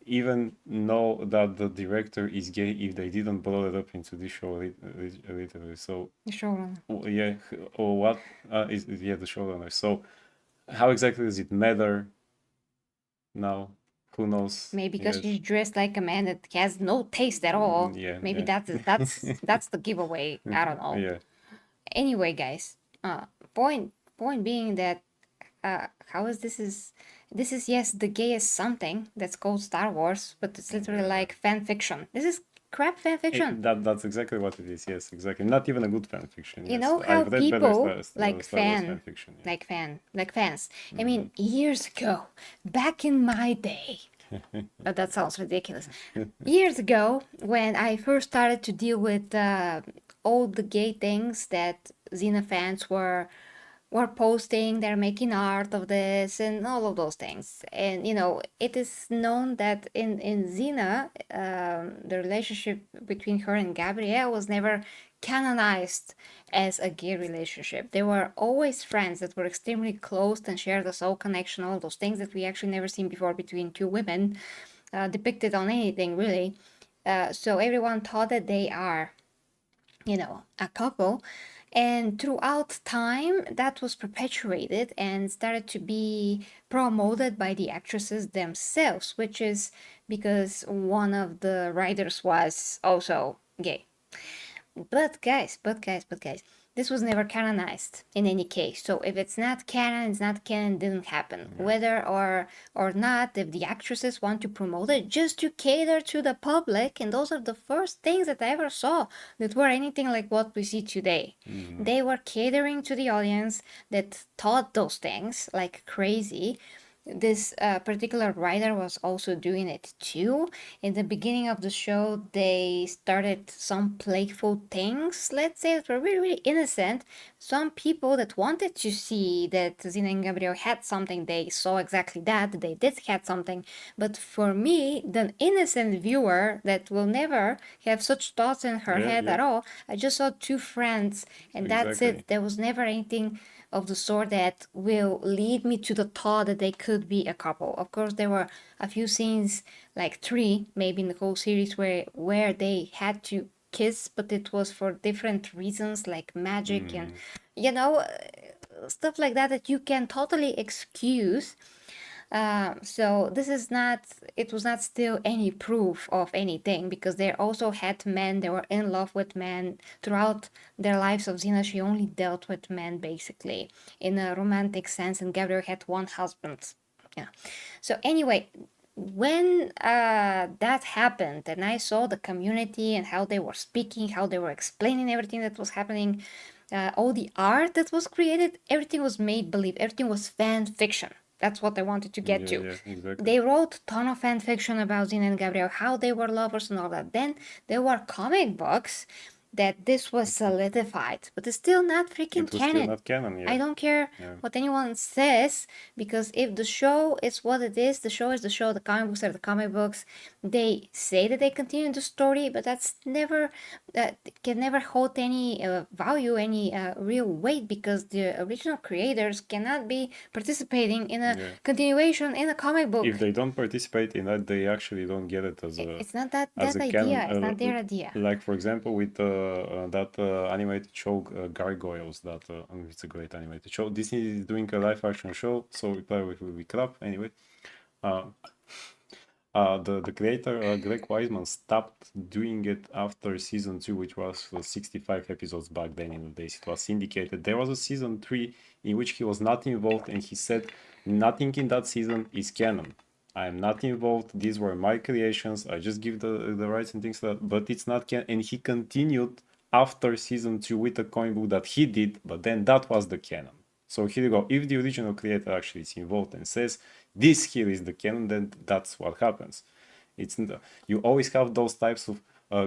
even know that the director is gay if they didn't blow it up into this show literally. So The showrunner. yeah, or what is the showrunner. So how exactly does it matter now? Who knows? Maybe because Yes. she's dressed like a man that has no taste at all. Yeah, Maybe yeah. that's the giveaway. I don't know. Yeah. Anyway, guys, point being that how is this is yes the gayest something that's called Star Wars, but it's literally like fan fiction. This is crap fan fiction. That's exactly what it is. Yes, exactly. Not even a good fan fiction. You yes. know how I've read better people Star like Wars fan fiction. Yeah. like fans. I mean, years ago, back in my day. But that sounds ridiculous. Years ago, when I first started to deal with all the gay things that Xena fans were posting, they're making art of this and all of those things. And it is known that in Xena, the relationship between her and Gabrielle was never canonized as a gay relationship. They were always friends that were extremely close and shared a soul connection, all those things that we actually never seen before between two women depicted on anything really. So everyone thought that they are a couple. And throughout time, that was perpetuated and started to be promoted by the actresses themselves, which is because one of the writers was also gay. But guys, this was never canonized in any case. So if it's not canon, it's not canon, it didn't happen. Whether or not, if the actresses want to promote it just to cater to the public, and those are the first things that I ever saw that were anything like what we see today. They were catering to the audience that thought those things like crazy. this particular writer was also doing it too. In the beginning of the show, they started some playful things, let's say, that were really, really innocent. Some people that wanted to see that Zina and Gabriel had something, they saw exactly that, they did had something. But for me, the innocent viewer that will never have such thoughts in her head at all, I just saw two friends and that's Exactly. it. There was never anything of the sort that will lead me to the thought that they could be a couple. Of course, there were a few scenes, like 3, maybe in the whole series, where they had to kiss, but it was for different reasons, like magic and, you know, stuff like that that you can totally excuse. So this is not, it was not still any proof of anything, because they also had men, they were in love with men throughout their lives. Of Xena, she only dealt with men basically in a romantic sense, and Gabriel had one husband. Yeah. So anyway, when that happened and I saw the community and how they were speaking, how they were explaining everything that was happening, all the art that was created, everything was made believe, everything was fan fiction. That's what I wanted to get to. Yeah, exactly. They wrote a ton of fan fiction about Zina and Gabriel, how they were lovers and all that. Then there were comic books that this was solidified, but it's still not freaking It was canon. still not canon, yeah. I don't care what anyone says, because if the show is what it is, the show is the show, the comic books are the comic books. They say that they continue the story, but that's never, can never hold any value, any real weight, because the original creators cannot be participating in a continuation in a comic book. If they don't participate in that, they actually don't get it as a. It's not that as a idea. canon. It's not their idea. Like for example, with that animated show Gargoyles, that it's a great animated show. Disney is doing a live action show, so it probably will be crap anyway. The creator Greg Wiseman stopped doing it after season 2, which was 65 episodes back then in the days. It was syndicated. There was a season 3 in which he was not involved, and he said nothing in that season is canon. I am not involved. These were my creations. I just give the rights and things like that, but it's not canon. And he continued after season 2 with a comic book that he did, but then that was the canon. So here you go. If the original creator actually is involved and says this here is the canon, then that's what happens. It's you always have those types of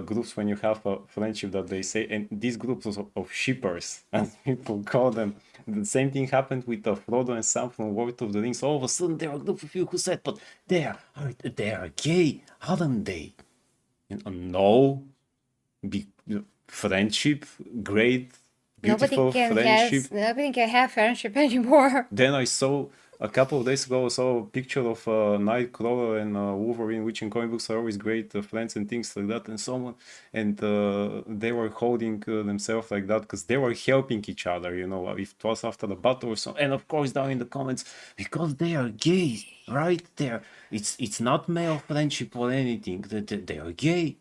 groups when you have a friendship that they say, and these groups of shippers, as people call them. The same thing happened with Frodo and Sam from Lord of the Rings. All of a sudden, there are a group of people who said, "But they are gay, aren't they?" No, friendship, great. Beautiful friendship. Nobody can have friendship anymore. Then I saw a couple of days ago, I saw a picture of Nightcrawler and Wolverine, which in comic books are always great friends and things like that, and someone, and they were holding themselves like that because they were helping each other, you know, if it was after the battle or so. And of course, down in the comments, because they are gay, right there, it's not male friendship or anything, they are gay.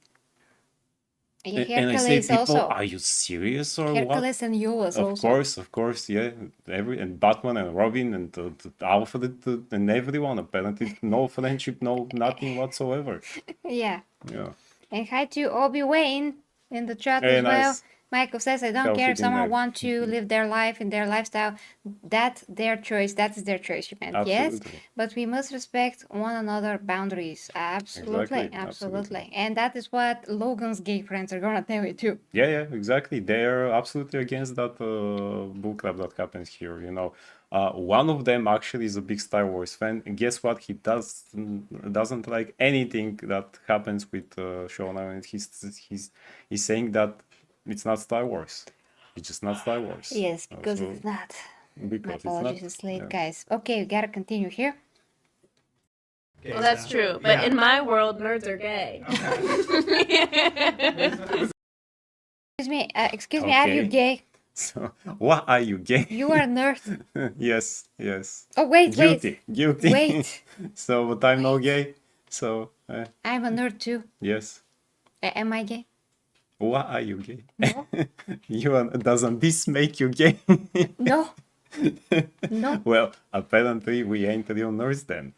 And I say, people, also. Are you serious or Hercules what? And Ulysses Of course, yeah. And Batman and Robin and Alfred and everyone. Apparently, no friendship, no nothing whatsoever. Yeah. Yeah. And hi to Obi-Wan in the chat as well. Nice. Michael says, I don't care if someone wants to live their life in their lifestyle. That's their choice. That's their choice, you meant. Yes, but we must respect one another boundaries. Absolutely. And that is what Logan's gay friends are going to tell you too. Yeah, exactly. They're absolutely against that bullcrap that happens here, you know. One of them actually is a big Star Wars fan, and guess what? He doesn't like anything that happens with Shona, and he's saying that it's not Star Wars. It's just not Star Wars. Yes, because it's not. Because my apologies, it's late, guys. Okay, we gotta continue here. Okay, well, that's true, but in my world, nerds are gay. Excuse me, are you gay? So, why are you gay? You are a nerd. Yes. Oh, wait. Guilty. Wait. So, but I'm not gay. So. I'm a nerd too. Yes. Am I gay? Why are you gay? No. Doesn't this make you gay? No. Well, apparently we ain't real nerds then.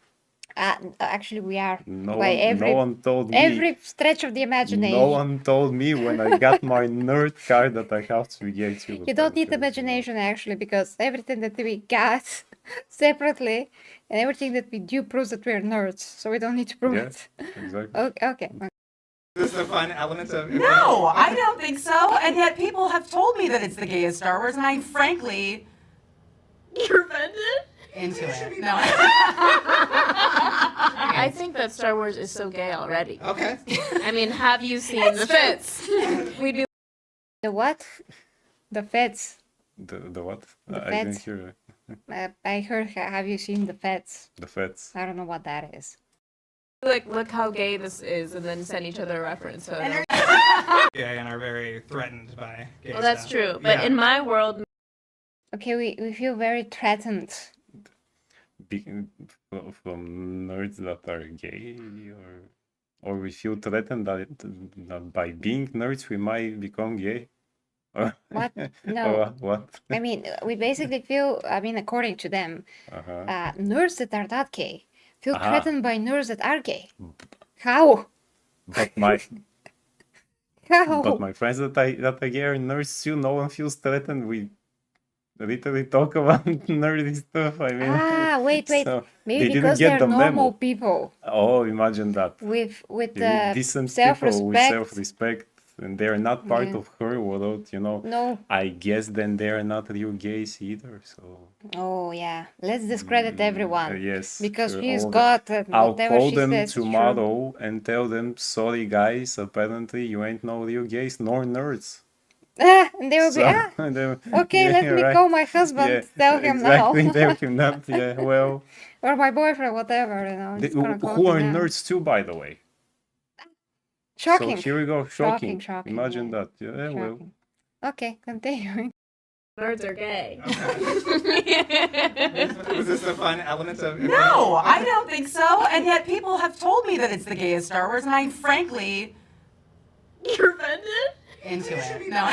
Actually, we are. No By one, no one told me. every stretch of the imagination. No one told me when I got my nerd card that I have to be gay too. You don't need imagination actually, because everything that we got separately and everything that we do proves that we're nerds, so we don't need to prove Yeah, it. exactly. Okay. Is this a fun element of? No, I don't think so. And yet people have told me that it's the gayest Star Wars, and I'm frankly You're offended? into it. No. I think that Star Wars is so gay already. Okay. I mean, have you seen the fits? We'd be The what? The feds. The what? The I didn't feds. hear it. I heard. Have you seen the feds? The feds. I don't know what that is. like, look how gay this is, and then send each other a reference photo. Gay and are very threatened by gay Well, that's stuff. true. But Yeah. in my world, Okay, we feel very threatened. From nerds that are gay, or we feel threatened that by being nerds we might become gay. What? Or No. what? I mean, we basically feel. I mean, according to them, nerds that are not gay feel Uh-huh. threatened by nerds that are gay. How? But my How? but my friends that are gay are nerds too. No one feels threatened. We literally talk about nerdy stuff. I mean, Wait. so Maybe they didn't because get they're the normal memo. people Oh, imagine that. with Decent people with self-respect. self-respect, and they're not part Yeah. of her world, No. I guess then they're not real gays either. So Oh yeah. Let's discredit everyone. yes, Because she's all got I'll whatever call she them says is true. tomorrow and tell them, sorry guys, apparently you ain't no real gays nor nerds. And they will be and they- okay. yeah, Let me right. call my husband. Yeah, Tell him exactly. now. Tell him that. Yeah, well, Or my boyfriend, whatever. You know. I'm just gonna call who him are now. nerds too, by the way. Shocking. So here we go. Shocking. Shocking, Imagine yeah. that. Yeah, well. Shocking. Okay, continuing. nerds are gay. Was this a fun element of? No, I don't think so. And yet people have told me that it's the gayest Star Wars, and I'm frankly You're offended? into it. No.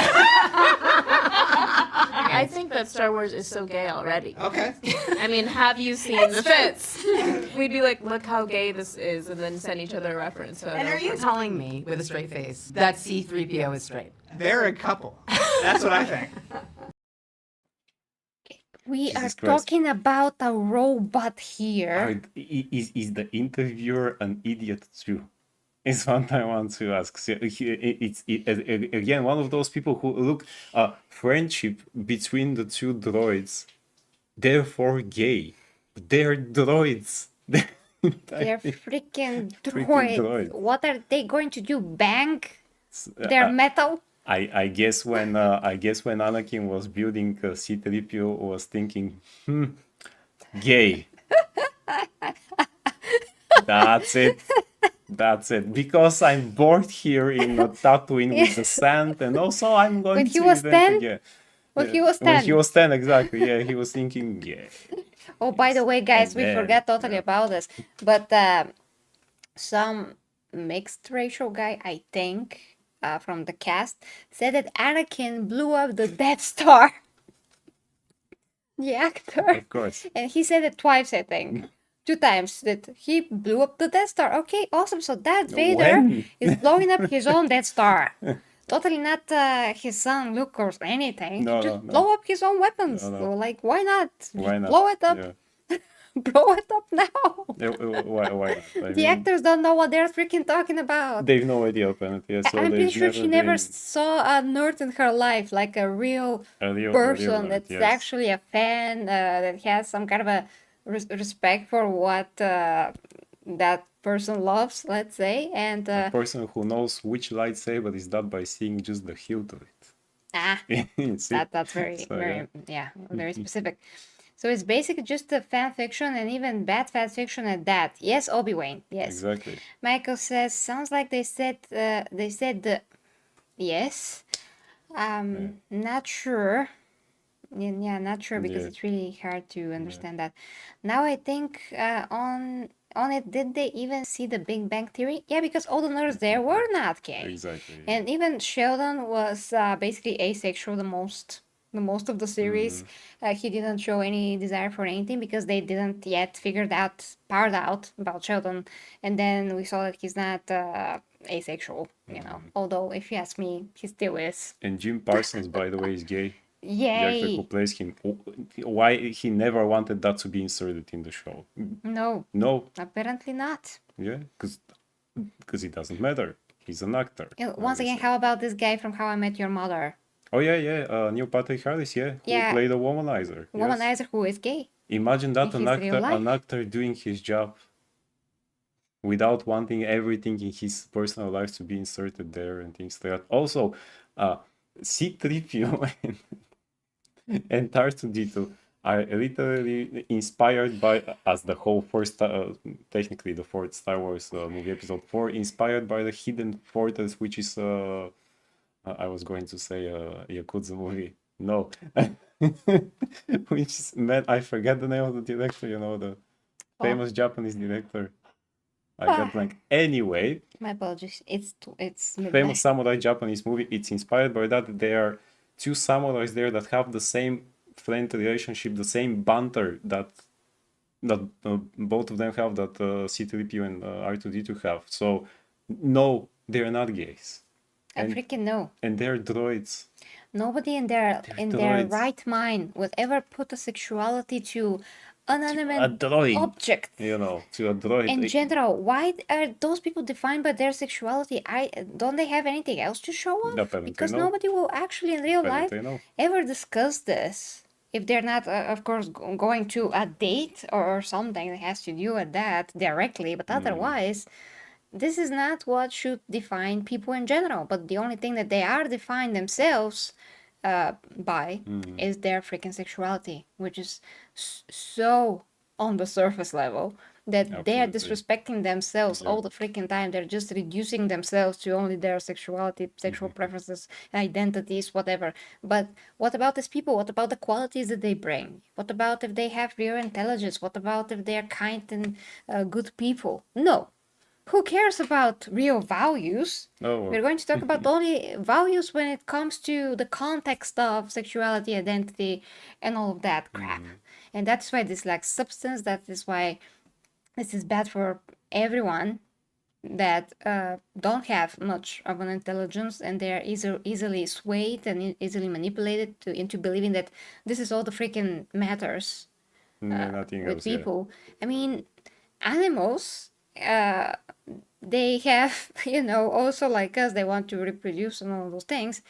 I think that Star Wars is so gay already. Okay. I mean, have you seen the fits? We'd be like, look how gay this is, and then send each other a reference photo. And are you telling me with a straight face that C-3PO is straight? They're a couple. That's what I think. We are Jesus Christ. talking about a robot here. Is the interviewer an idiot too? Is what I want to ask. So again one of those people who look friendship between the two droids, therefore gay. They're droids. They're freaking droids. droids. What are they going to do? Bang their metal? I guess when Anakin was building C-3PO was thinking, gay. That's it. That's it. Because I'm bored here in Tatooine with the sand, and also I'm going When to he was invent 10? again. When Yeah, he was When 10. he was 10, exactly. Yeah, he was thinking, yeah. Oh, by the way, guys, we then, forgot totally about this. But some mixed racial guy, I think, from the cast, said that Anakin blew up the Death Star. The actor. Of course. And he said it twice, I think. 2 times that he blew up the Death Star. Okay, awesome. So Darth Vader When? is blowing up his own Death Star. Totally not his son Luke or anything. No, Just no. blow up his own weapons. No, no. So, like, why not? Why Just not? blow it up. Yeah. Blow it up now. Why not? I The mean, actors don't know what they're freaking talking about. They've no idea apparently. Yeah, so I'm pretty they've sure she never been saw a nerd in her life, like a real a real person nerd, that's yes. actually a fan, that has some kind of a respect for what that person loves, let's say. And A person who knows which lightsaber is that by seeing just the hilt of it. See? that's very, So, very, very specific. So it's basically just a fan fiction, and even bad fan fiction at that. Yes, Obi-Wan. Yes. Exactly. Michael says, sounds like they said yes. Not sure. Yeah, not sure because Yeah. it's really hard to understand that. Now I think on it, did they even see the Big Bang Theory? Yeah, because all the nerds there were not gay. Exactly. And even Sheldon was basically asexual the most the most of the series. He didn't show any desire for anything because they didn't yet figured out part out about Sheldon. And then we saw that he's not asexual, you know. Although, if you ask me, he still is. And Jim Parsons, by the way, is gay. The actor who Yay! plays him. Why he never wanted that to be inserted in the show? No, No, apparently not. yeah, because it doesn't matter. He's an actor. Once again, how about this guy from How I Met Your Mother? Oh yeah. Neil Patrick Harris, yeah, who Yeah. played a womanizer. Yes. Womanizer who is gay. Imagine that in his real life. an actor doing his job without wanting everything in his personal life to be inserted there and things like that. Also, C-3PO and R2-D2 are literally inspired by, as the whole first, technically the fourth Star Wars movie, Episode 4, inspired by the Hidden Fortress, which is, I was going to say a Yakuza movie. No. Which is, man, I forget the name of the director, you know, the famous Japanese director. I got blank. Anyway, My apologies. It's midnight. famous samurai Japanese movie. It's inspired by that. There are two samurais there that have the same friend relationship, the same banter that both of them have, that C-3PO and R2-D2 have. So no, they're not gays, I freaking know. and they're droids. Nobody in their droids. right mind would ever put a sexuality to A inanimate droid, object. you know, to a droid. In general, why are those people defined by their sexuality? Don't they have anything else to show off? Apparently Because no. nobody will actually in real life Apparently no. ever discuss this. If they're not, of course, going to a date or something that has to do with that directly, but otherwise, this is not what should define people in general. But the only thing that they are defined themselves by is their freaking sexuality, which is so on the surface level that they are Absolutely. disrespecting themselves all the freaking time. They're just reducing themselves to only their sexuality, sexual preferences, identities, whatever. But what about these people? What about the qualities that they bring? What about if they have real intelligence? What about if they're kind and good people? No. Who cares about real values? No. We're going to talk about only values when it comes to the context of sexuality, identity, and all of that crap. And that's why this lacks substance. That is why this is bad for everyone that don't have much of an intelligence, and they are easily swayed and easily manipulated into believing that this is all the freaking matters Nothing with else. Yeah. people. I mean, animals, they have, also like us, they want to reproduce and all those things.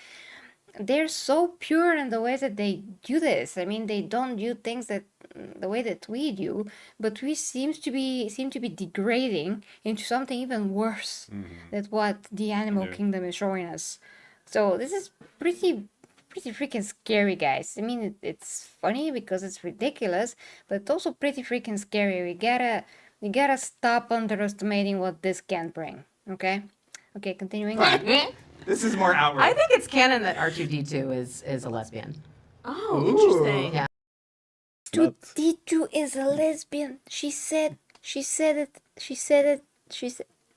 They're so pure in the way that they do this. I mean, they don't do things that the way that we do, but we seem to be degrading into something even worse than what the animal kingdom is showing us. So this is pretty freaking scary, guys. I mean, it's funny because it's ridiculous, but it's also pretty freaking scary. We gotta stop underestimating what this can bring. Okay, continuing on. This is more outright. I think it's canon that R2D2 is a lesbian. Oh, interesting. Yeah. D2 is a lesbian. She said it.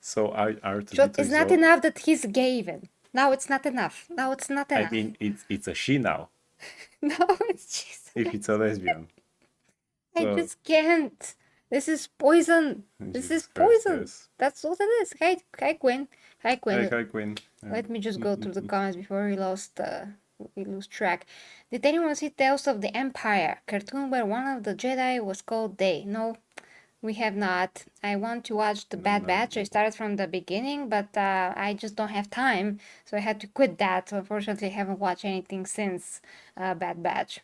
So It's not enough that he's gay even. Now it's not enough. I mean, it's a she now. No, it's just. If it's a lesbian. I So- just can't. This is poison. This is Jesus Christ, poison. yes. That's what it is. Hi, Quinn. Hi, Quinn. Hi, Queen. Let me just go through the comments before we lose track. Did anyone see Tales of the Empire cartoon where one of the Jedi was called Day? No, we have not. I want to watch the Bad Batch. I started from the beginning, but I just don't have time, so I had to quit that. So unfortunately, I haven't watched anything since Bad Batch.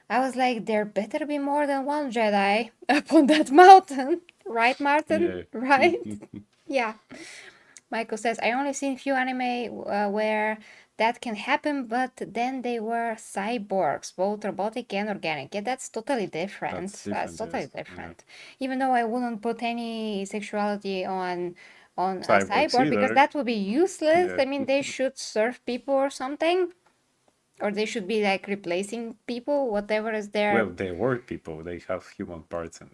I was like, there better be more than one Jedi up on that mountain, right, Martin? Yeah. Right? Yeah. Michael says, I only seen few anime where that can happen, but then they were cyborgs, both robotic and organic. Yeah, that's totally different. That's different, totally yes. different. Even though I wouldn't put any sexuality on a Cyborgs cyborg because either. that would be useless. Yeah. I mean, they should serve people or something. Or they should be like replacing people, whatever is there. Well, they were people. They have human parts and,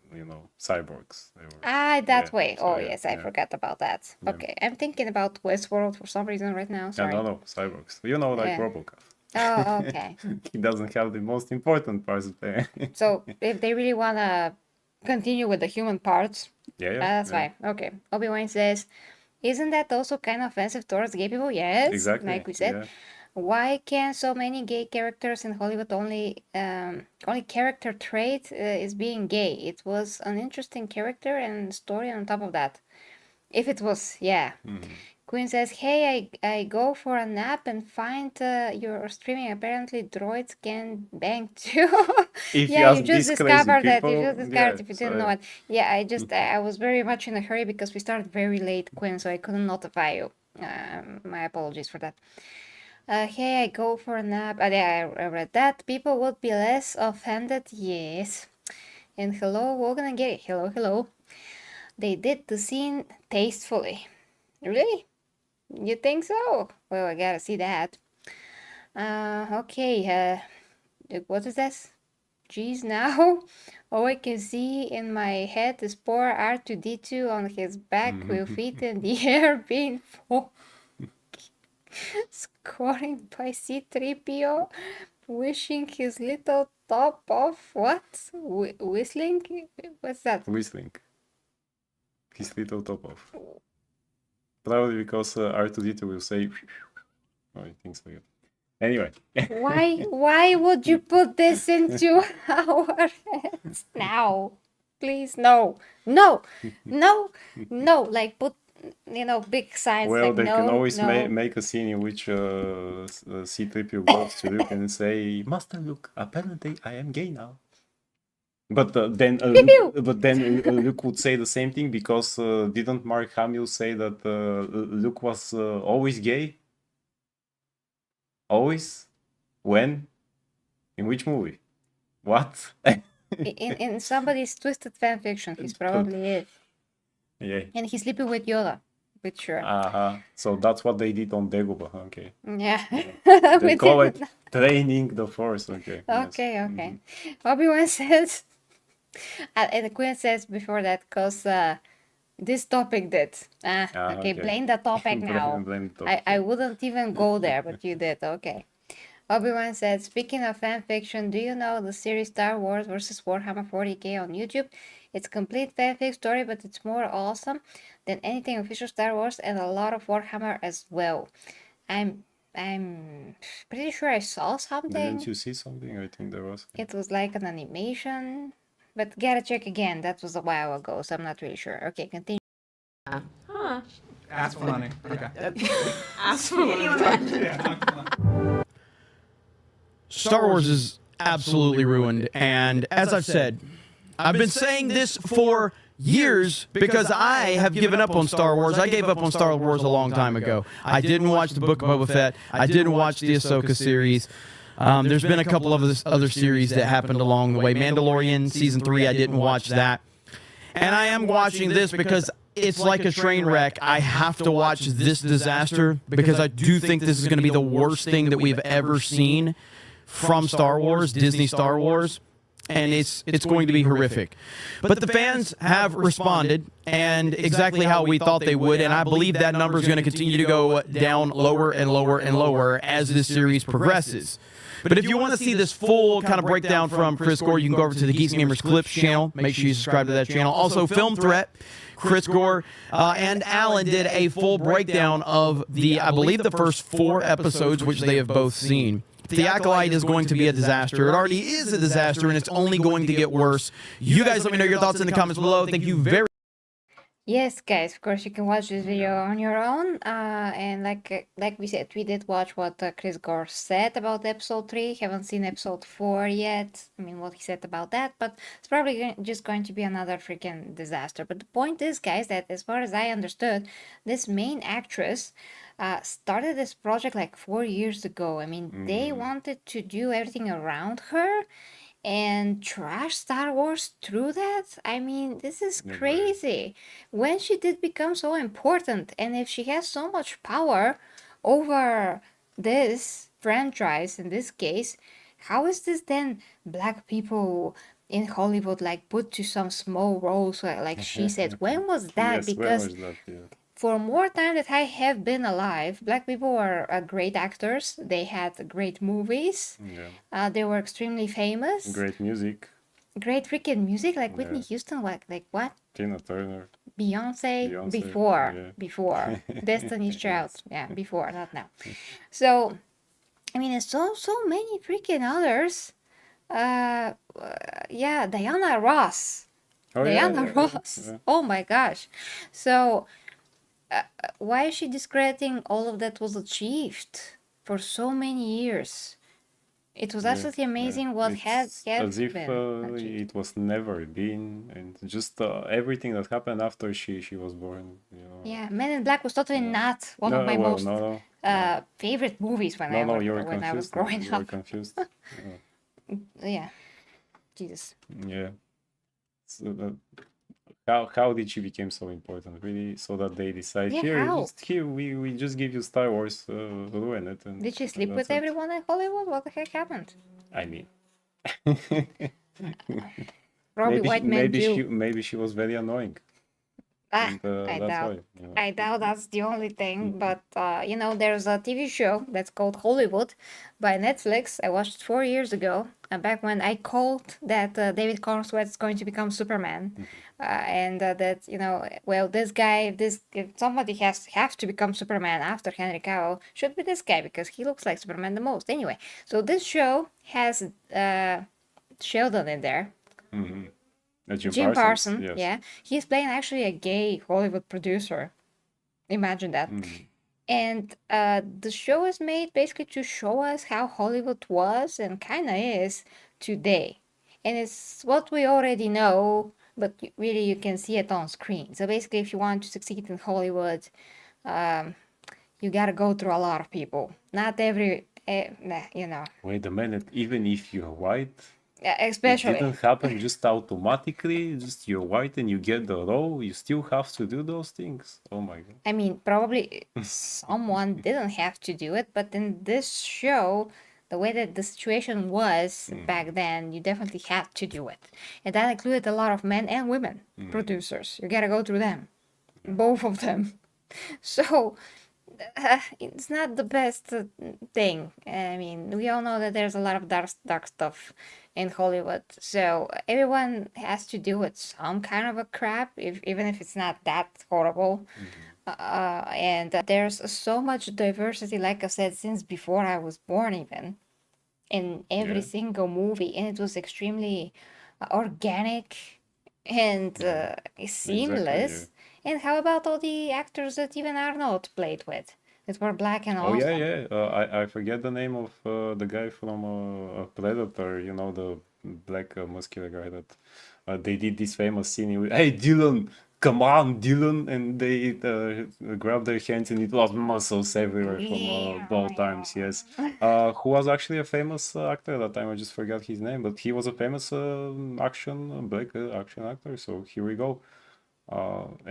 cyborgs. They were, That yeah, way. so Oh, yeah, yes, I yeah. forgot about that. Okay, I'm thinking about Westworld for some reason right now. Yeah, Sorry. no, cyborgs. Like Yeah. RoboCop. Oh, okay. He doesn't have the most important parts there. So if they really wanna continue with the human parts, Yeah, that's yeah. fine. Okay. Obi-Wan says, isn't that also kind of offensive towards gay people? Yes, Exactly. like we said. Yeah. Why can so many gay characters in Hollywood only character trait is being gay? It was an interesting character and story on top of that. If it was, yeah. Queen says, hey, I go for a nap and find you're streaming. Apparently droids can bang too. If you Yeah, you ask just these crazy discovered that. You people, just discovered yeah, if you didn't so- know it. Yeah, I was very much in a hurry because we started very late, Quinn, so I couldn't notify you. My apologies for that. Hey, I go for a nap. Yeah, I read that. People would be less offended. Yes. And hello, Wogan and Gary. Hello, hello. They did the scene tastefully. Really? You think so? Well, I gotta see that. Okay, what is this? Geez, now all I can see in my head is poor R2D2 on his back with feet in the air being scoring by C3PO, wishing his little top off. What? Whistling? What's that? Whistling. His little top off. Probably because R2D2 will say, or things like that. Anyway. Why would you put this into our heads now? Please, no. No. No. No. Like put big signs Well, like they no, can always no. make a scene in which C3PO goes to Luke and say, Master Luke, apparently I am gay now. But then Luke would say the same thing because didn't Mark Hamill say that Luke was always gay? Always? When? In which movie? What? in somebody's twisted fan fiction, he's probably is. Yeah. And he's sleeping with Yoda. With sure. So that's what they did on Dagobah. Okay. Yeah. They We call it didn't- training the Force. Okay. yes. Okay. Obi-Wan says, and the Queen says before that, because this topic did. Okay, blame the topic now. Blame the topic. I wouldn't even go there, but you did. Okay. Obi-Wan said, speaking of fan fiction, do you know the series Star Wars versus Warhammer 40k on YouTube? It's a complete fanfic story, but it's more awesome than anything official Star Wars and a lot of Warhammer as well. I'm pretty sure I saw something. Didn't you see something? I think there was. It was like an animation, but gotta check again. That was a while ago, so I'm not really sure. Okay, continue. Ask Filoni. Okay. Star Wars is absolutely ruined. And as I've said, I've been saying this for years because I have given up on Star Wars. I gave up on Star Wars a long time ago. I didn't watch the Book of Boba Fett. I didn't watch the Ahsoka series. There's been a couple of other series that happened along the way. Mandalorian Season 3, I didn't watch that. And I am watching this because it's like a train wreck. I have to watch this disaster because I do think this is going to be the worst thing that we've ever seen from Star Wars, Disney Star Wars, and it's going to be horrific. But the fans have responded, and exactly how we thought they would, and I believe that number is going to continue to go down lower and lower and lower as this series progresses. But if you want to see this full kind of breakdown from Chris Gore, you can go over to the Geeks and Gamers Clips channel. Make sure you subscribe to that channel. Also, Film Threat, Chris Gore, and Alan did a full breakdown of I believe the first 4 episodes, which they have both seen. The Acolyte is going to be a disaster. It already is a disaster, and it's only going to get worse. You guys let me know your thoughts in the comments below. Thank you very Yes, guys, of course you can watch this video on your own. And like we said, we did watch what Chris Gore said about episode 3. Haven't seen episode 4 yet. I mean, what he said about that, but it's probably just going to be another freaking disaster. But the point is, guys, that as far as I understood, this main actress started this project like 4 years ago. I mean, they wanted to do everything around her and trash Star Wars through that. I mean, this is crazy. When she did become so important, and if she has so much power over this franchise in this case, how is this then black people in Hollywood like put to some small roles like she said? When was that? Yes, when Because was that? Yeah. for more time that I have been alive, black people are great actors. They had great movies. Yeah. They were extremely famous. Great music. Great freaking music, like Whitney Yeah. Houston, like what? Tina Turner. Beyonce, Beyonce, before, yeah. before Destiny's Child, Yes. yeah, before, not now. So, I mean, there's so many freaking others. Yeah, Diana Ross. Oh, yeah, Diana yeah, Ross. yeah. Oh my gosh. So, why is she discrediting all of that was achieved for so many years? It was Yeah, absolutely amazing yeah. what had It's as if been achieved. it was never been, and just everything that happened after she was born. You know. Yeah, Men in Black was totally not one of No, my well, most no, no, favorite movies when no, I you were when I was confused. growing You were up. confused. Yeah, Jesus. Yeah. So, how did she become so important? Really, so that they decide Yeah, here, how? just here, we just give you Star Wars, ruin it, and Did she sleep that's with it. everyone in Hollywood? What the heck happened? I mean, Probably white men do. maybe she was very annoying, Ah, and I that's doubt. why. You know. I doubt that's the only thing. But you know, there's a TV show that's called Hollywood by Netflix. I watched it 4 years ago, back when I called that David Cornsweat is going to become Superman, and that you know, well, this guy, this if somebody has to become Superman after Henry Cavill should be this guy because he looks like Superman the most. Anyway, so this show has Sheldon in there. Mhm. Jim Parsons, yes. yeah. He's playing actually a gay Hollywood producer. Imagine that. Mhm. And the show is made basically to show us how Hollywood was and kind of is today. And it's what we already know, but really you can see it on screen. So basically, if you want to succeed in Hollywood, you gotta go through a lot of people. Not every, you know, Wait a minute. Even if you're white, it especially. didn't happen just automatically. Just you're white and you get the role. You still have to do those things. Oh my god. I mean, probably someone didn't have to do it, but in this show, the way that the situation was back then, you definitely had to do it. And that included a lot of men and women producers. You gotta go through them, both of them. So, it's not the best thing. I mean, we all know that there's a lot of dark stuff in Hollywood. So everyone has to deal with some kind of a crap, even if it's not that horrible. And there's so much diversity, like I said, since before I was born, even in every Yeah. single movie, and it was extremely organic and seamless. And how about all the actors that even Arnold played with that were black and Oh awesome? yeah, yeah. I forget the name of the guy from Predator. You know, the black muscular guy that they did this famous scene with. Hey Dylan, come on, Dylan, and they grabbed their hands and it was muscles everywhere from both times. Yes. Who was actually a famous actor at that time? I just forgot his name, but he was a famous action black action actor. So here we go.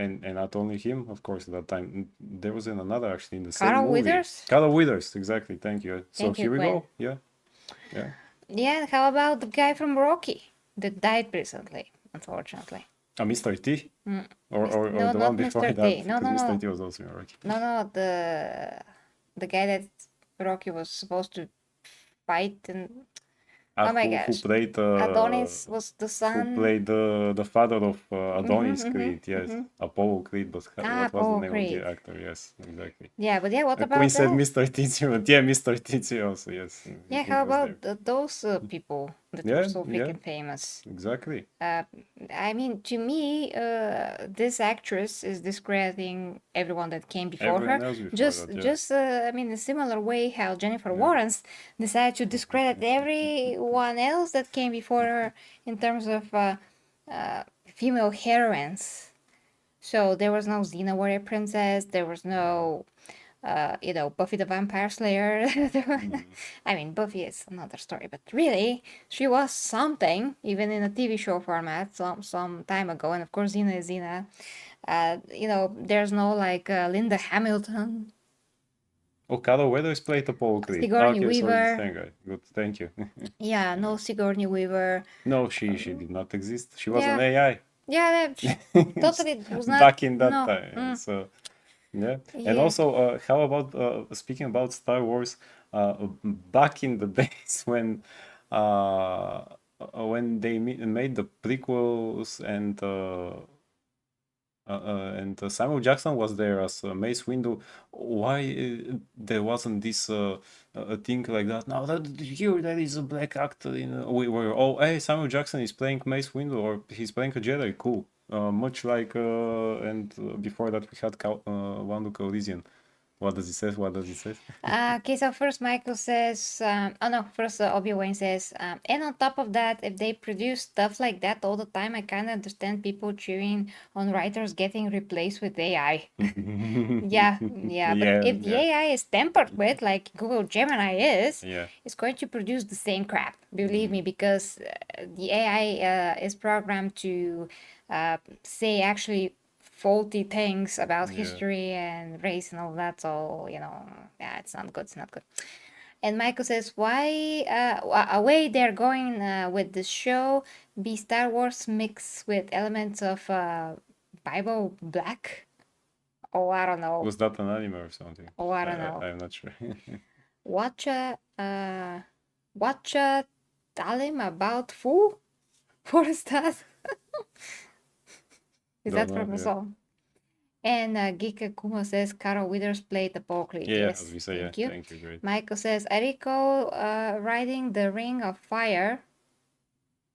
And not only him, of course, at that time there was another actually in the same Carl movie. Withers? Carl Withers, exactly. Thank you. So Thank you, here we Gwen. go. Yeah, yeah. Yeah, and how about the guy from Rocky that died recently, unfortunately? Mr. T, or No, the not one before Mr. that, T. No, because no, Mr. no. T was also in Rocky. No, the guy that Rocky was supposed to fight and oh my Who gosh, played Adonis was the who son. played the father of Adonis Creed? Yes, mhm. Apollo Creed. But what was the Apollo name Creed. of the actor? Yes, exactly. Yeah, but yeah, what about Queen said that? Mr. Tizio, but yeah, Mr. Tizio also. Yes. Yeah, he how was about there. those people that were Yeah, so yeah. freaking famous? Exactly. I mean, to me, this actress is discrediting everyone that came before Everyone her. else before that, yeah. I mean, in a similar way, how Jennifer Lawrence decided to discredit everyone else that came before her in terms of female heroines. So there was no Xena Warrior Princess. There was no, you know, Buffy the Vampire Slayer. I mean, Buffy is another story, but really, she was something, even in a TV show format, some time ago. And of course, Xena is Xena. You know, there's no like Linda Hamilton, Oh, Carol Weathers played Apollo Creed. Sigourney Okay, so it's the Weaver. same guy. Good, thank you. Yeah, no Sigourney Weaver. No, she did not exist. She was an Yeah. AI. Yeah, that totally was not. Back in that no, time. So Yeah. And Yeah. also, how about speaking about Star Wars? Back in the days when they made the prequels and Samuel Jackson was there as Mace Windu. Why there wasn't this a thing like that? Now that here there is a black actor we were all, hey, Samuel Jackson is playing Mace Windu or he's playing a Jedi. Cool. Much like before that we had Lando Calrissian. What does he say? What does he say? Okay, so first Michael says, first Obi-Wan says, and on top of that, if they produce stuff like that all the time, I kind of understand people cheering on writers getting replaced with AI. Yeah, but if the AI is tampered with, like Google Gemini is, it's going to produce the same crap, believe me, because the AI is programmed to say actually faulty things about history and race and all that. So, yeah, it's not good. It's not good. And Michael says, why away they're going with this show be Star Wars mixed with elements of Bible Black? Oh, I don't know. Was that an anime or something? Oh, I don't know. I'm not sure. Watcha Talim about fool? What is that? Is that from a song? And Gika Kuma says Carol Withers played Apocalypse. Yeah, yes, as we say, thank you. Thank you, great. Michael says, I recall riding the Ring of Fire.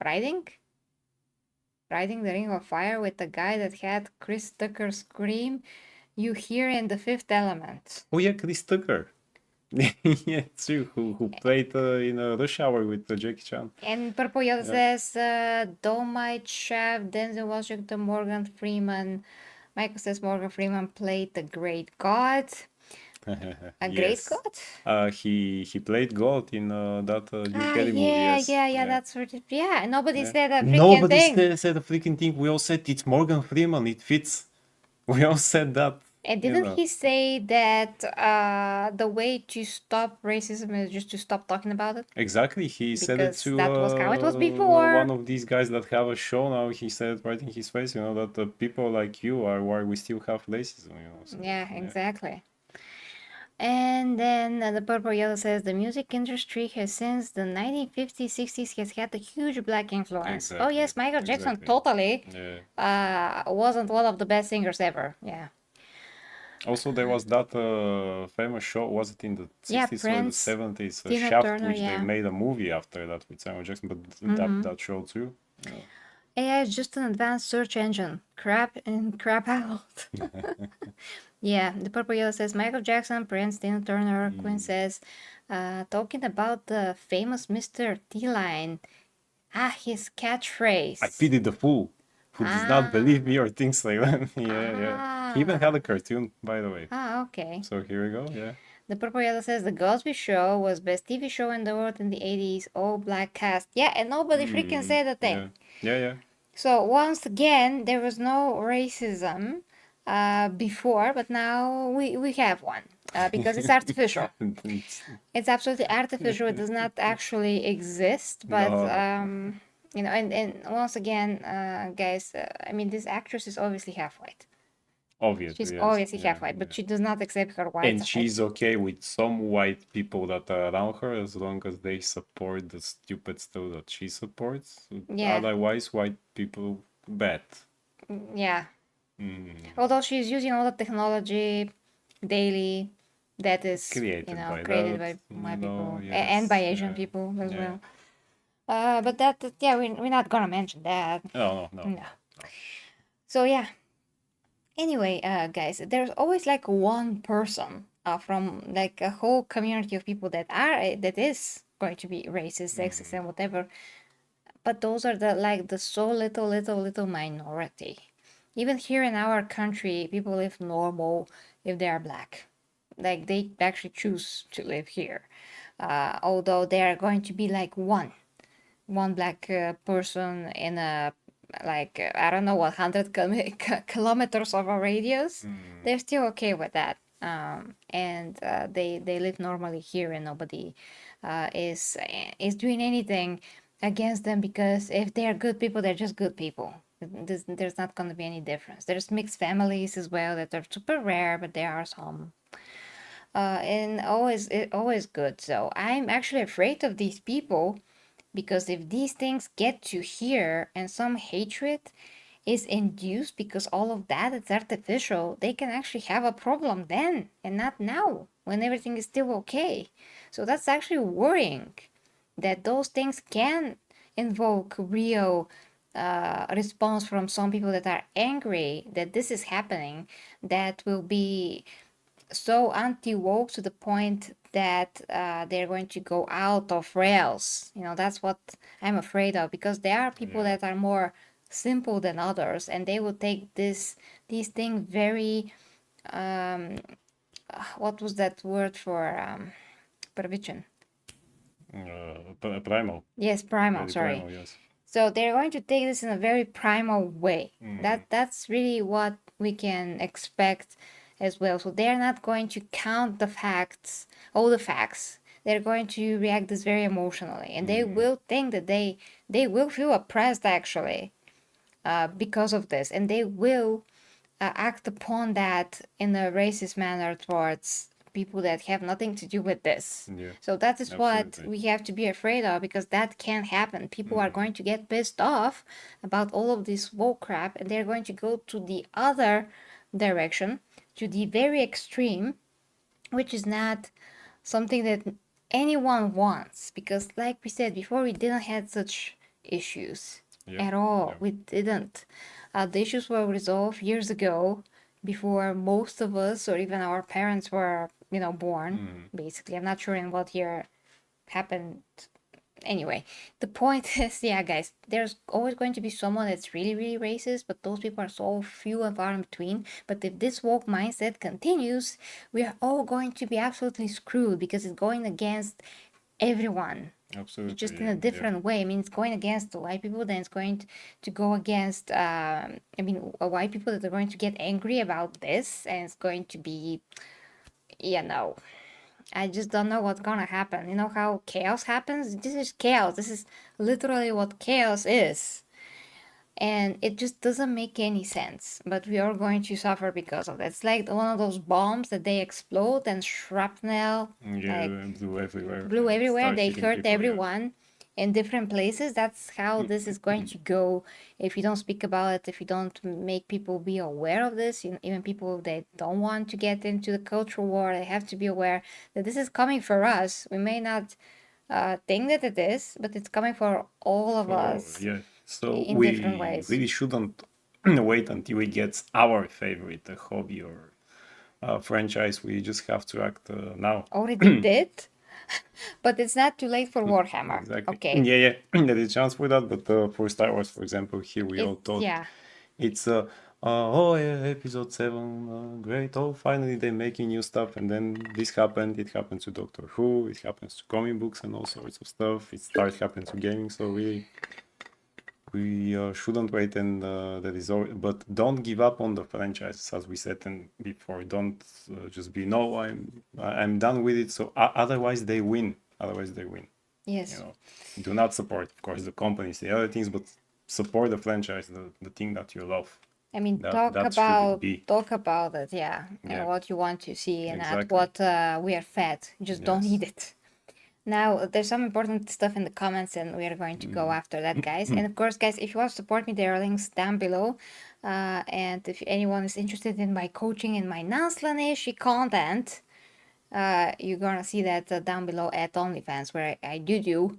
Riding the Ring of Fire with the guy that had Chris Tucker scream, you hear in The Fifth Element. Oh yeah, Chris Tucker. Yeah, true. Who played in Rush Hour with Jackie Chan. And Purple Yoda says, Dolmite Shaft, Denzel Washington, Morgan Freeman. Michael says Morgan Freeman played the Great God. A Great God? He played God in that Jim Carrey movie. Yes. Yeah, that's what it, yeah. Nobody said a freaking Nobody thing. said a freaking thing. We all said it's Morgan Freeman. It fits. We all said that. And didn't he say that the way to stop racism is just to stop talking about it? Exactly. He said it to that was how it was before. one of these guys that have a show now. He said right in his face, that people like you are why we still have racism. So, yeah, exactly. And then the Purple Yellow says the music industry has since the 1950s, 60s has had a huge black influence. Exactly. Oh yes, Michael Jackson totally wasn't one of the best singers ever. Yeah. Also, there was that famous show, was it in the 60s or the 70s, Shaft, Turner, which they made a movie after that with Samuel Jackson, but that show too. AI is just an advanced search engine. Crap in, crap out. Yeah, the Purple Yellow says Michael Jackson, Prince, Tina Turner. Quinn says, talking about the famous Mr. T-Line. His catchphrase. I pity the fool who does not believe me or things like that. Yeah. He even had a cartoon, by the way. Okay. So here we go, yeah. The Purple Yellow says the Cosby Show was best TV show in the world in the 80s, all black cast. Yeah, and nobody freaking said a thing. Yeah. So once again, there was no racism before, but now we have one because it's artificial. It's absolutely artificial. It does not actually exist, but and once again, guys, I mean, this actress is obviously half white. Obviously, she's yes. obviously half white, but she does not accept her white. And she's okay with some white people that are around her as long as they support the stupid stuff that she supports. Yeah. Otherwise, white people bad. Yeah. Although she's using all the technology daily that is created by white people and by Asian people as well. But we're not gonna mention that. No. So yeah. Anyway, guys, there's always like one person from like a whole community of people that is going to be racist, sexist, and whatever. But those are the so little minority. Even here in our country, people live normal if they are black. Like they actually choose to live here. Although there are going to be like one black person in a I don't know what 100 kilometers of a radius. They're still okay with that. And they live normally here, and nobody is doing anything against them, because if they're good people, they're just good people. There's not going to be any difference. There's mixed families as well that are super rare, but there are some. And always good. So I'm actually afraid of these people, because if these things get to here and some hatred is induced because all of that is artificial, they can actually have a problem then and not now when everything is still okay. So that's actually worrying, that those things can invoke real response from some people that are angry that this is happening, that will be so anti-woke to the point that they're going to go out of rails. That's what I'm afraid of, because there are people that are more simple than others, and they will take these things very what was that word for pervision? Primal. Yes, primal. Very Sorry. primal, yes. So they're going to take this in a very primal way. That's really what we can expect as well. So they're not going to count the facts, all the facts. They're going to react this very emotionally, and they will think that they will feel oppressed actually because of this, and they will act upon that in a racist manner towards people that have nothing to do with this. Yeah, So that is what absolutely. we have to be afraid of, because that can happen. People are going to get pissed off about all of this woke crap, and they're going to go to the other direction, to the very extreme, which is not something that anyone wants, because like we said before, we didn't have such issues at all. We didn't. The issues were resolved years ago, before most of us or even our parents were born. Basically, I'm not sure in what year happened. Anyway, the point is, yeah, guys, there's always going to be someone that's really, really racist, but those people are so few and far in between. But if this woke mindset continues, we are all going to be absolutely screwed, because it's going against everyone. Absolutely. Just in a different way. I mean, it's going against the white people, then it's going to go against, white people that are going to get angry about this, and it's going to be, I just don't know what's gonna happen. You know how chaos happens? This is chaos. This is literally what chaos is. And it just doesn't make any sense. But we are going to suffer because of that. It's like one of those bombs that they explode and shrapnel blew everywhere. They Hitting hurt people, everyone in different places. That's how this is going to go if you don't speak about it, if you don't make people be aware of this. Even people that don't want to get into the cultural war, they have to be aware that this is coming for us. We may not think that it is, but it's coming for all of us. Yeah. So in we different ways. really shouldn't wait until we get our favorite hobby or franchise. We just have to act now. Already did, but it's not too late for Warhammer. Exactly. Okay. Yeah. There is a chance for that, but for Star Wars, for example, here we all thought it's episode 7, great. Oh, finally they're making new stuff, and then this happened. It happened to Doctor Who. It happens to comic books and all sorts of stuff. It started happening to gaming. So we shouldn't wait, and that is all. But don't give up on the franchise, as we said before. Don't just be I'm done with it. So otherwise they win. Yes. Do not support, of course, the companies, the other things, but support the franchise, the thing that you love. I mean, talk about it, and what you want to see, and not what we are fed. You just don't need it. Now, there's some important stuff in the comments, and we are going to go after that, guys. And of course, guys, if you want to support me, there are links down below. And if anyone is interested in my coaching and my non-Slaanesh content, you're gonna see that down below at OnlyFans, where I do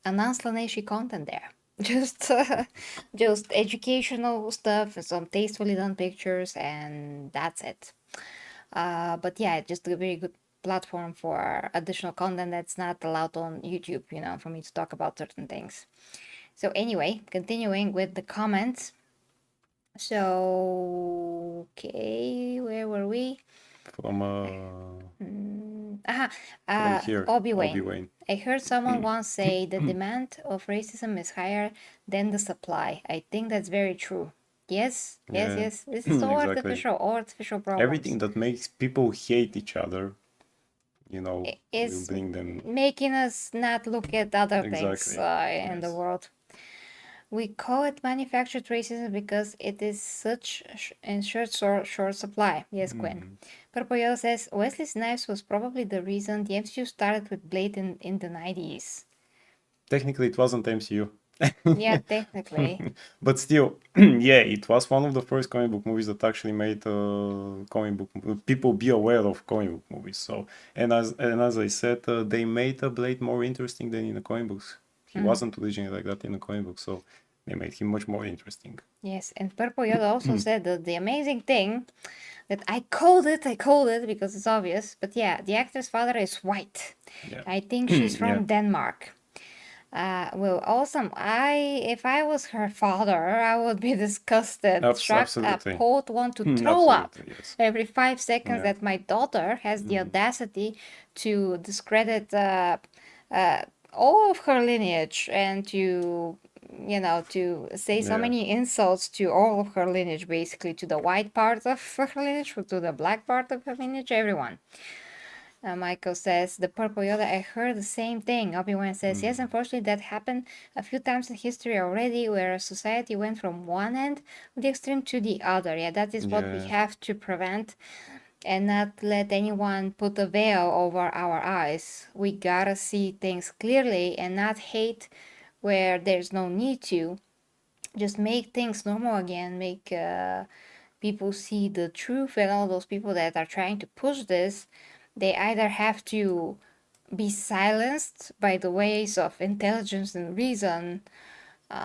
a non-Slaanesh content there. Just educational stuff and some tastefully done pictures, and that's it. But yeah, just a very good platform for additional content that's not allowed on YouTube, for me to talk about certain things. So anyway, continuing with the comments. So, okay, where were we? From here, Obi-Wan. I heard someone once say the demand of racism is higher than the supply. I think that's very true. Yes. This is all artificial problems. Everything that makes people hate each other, will bring them, making us not look at other things in the world. We call it manufactured racism because it is such in short supply. Yes, Quinn. Purple Yellow says Wesley Snipes was probably the reason the MCU started with Blade in the 90s. Technically, it wasn't MCU. Yeah, technically. But still, yeah, it was one of the first comic book movies that actually made comic book people be aware of comic book movies. So, and as I said, they made Blade more interesting than in the comic books. He wasn't originally like that in the comic book, so they made him much more interesting. Yes, and Purple Yellow also said that the amazing thing that I called it because it's obvious, but yeah, the actor's father is white. Yeah. I think she's from Yeah. Denmark. Well, awesome. If I was her father, I would be disgusted, shocked, Absolutely. appalled, want to throw up Absolutely, yes. every 5 seconds Yeah. that my daughter has the audacity to discredit all of her lineage and to to say so Yeah. many insults to all of her lineage, basically to the white part of her lineage, to the black part of her lineage, everyone. Michael says, the Purple Yoda, I heard the same thing. Obi-Wan says, yes, unfortunately that happened a few times in history already, where a society went from one end of the extreme to the other. Yeah, that is what we Yeah. have to prevent and not let anyone put a veil over our eyes. We gotta see things clearly and not hate where there's no need to. Just make things normal again, make people see the truth, and all those people that are trying to push this, they either have to be silenced by the ways of intelligence and reason.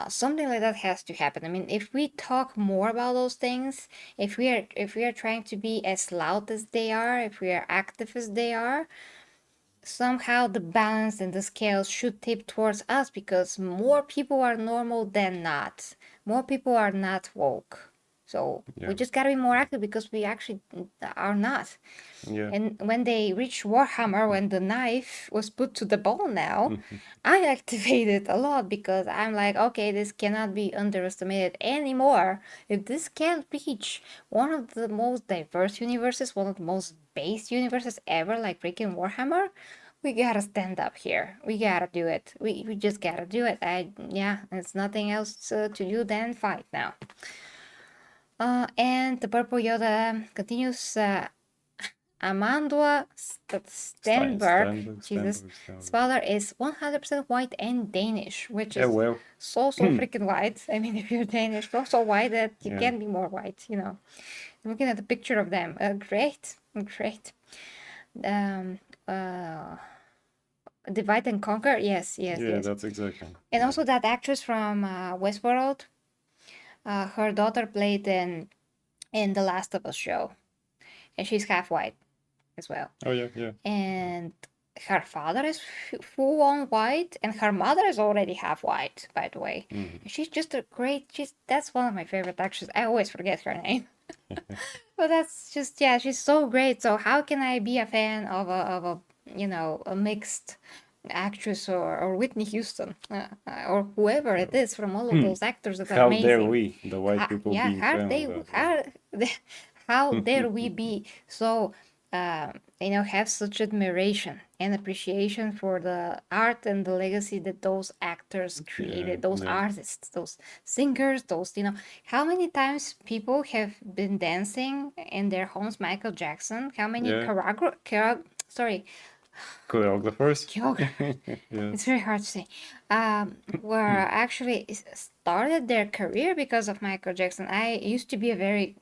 Something like that has to happen. I mean, if we talk more about those things, if we are trying to be as loud as they are, if we are active as they are, somehow the balance and the scales should tip towards us, because more people are normal than not. More people are not woke. So Yeah. we just gotta be more active, because we actually are not. Yeah. And when they reached Warhammer, when the knife was put to the bone now, I activated a lot, because I'm like, okay, this cannot be underestimated anymore. If this can't reach one of the most diverse universes, one of the most based universes ever, like freaking Warhammer, we gotta stand up here. We gotta do it. We just gotta do it. Yeah, there's nothing else to do than fight now. And the Purple Yoda continues. Amandla Stenberg, Jesus, his father is 100% white and Danish, which Yeah, is well, so freaking white. I mean, if you're Danish, so white that you Yeah. can't be more white, you know. I'm looking at the picture of them. Great. Divide and Conquer. Yes. yeah, that's exactly. And also that actress from Westworld, her daughter played in the Last of Us show, and she's half white as well. Oh yeah. And her father is full on white, and her mother is already half white, by the way. She's just a great. That's one of my favorite actresses. I always forget her name. But that's just, yeah, she's so great. So how can I be a fan of a a mixed actress, or Whitney Houston, or whoever it is from all of those actors that are How amazing? dare we, the white people, Yeah, being fan of that? how dare we be so have such admiration and appreciation for the art and the legacy that those actors created, those yeah. artists, those singers, those how many times people have been dancing in their homes, Michael Jackson, how many Yeah. Choreographers. Yeah. It's very hard to say. Were actually started their career because of Michael Jackson. I used to be a very,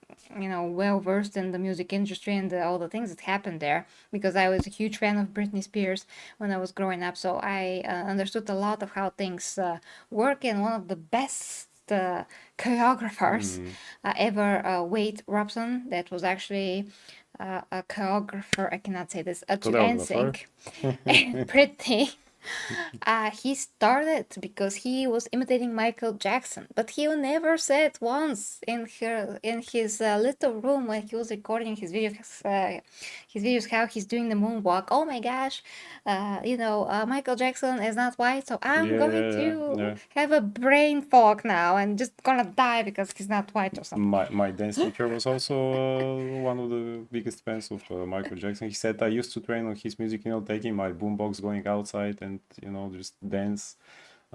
well versed in the music industry and all the things that happened there, because I was a huge fan of Britney Spears when I was growing up. So I understood a lot of how things work. And one of the best choreographers ever, Wade Robson, that was actually a choreographer. I cannot say this. To NSYNC. And Britney. He started because he was imitating Michael Jackson, but he never said once in his little room when he was recording his videos how he's doing the moonwalk. Oh my gosh, Michael Jackson is not white, so I'm going to have a brain fog now and just gonna die because he's not white or something. My dance teacher was also one of the biggest fans of Michael Jackson. He said, I used to train on his music, taking my boombox, going outside and, just dance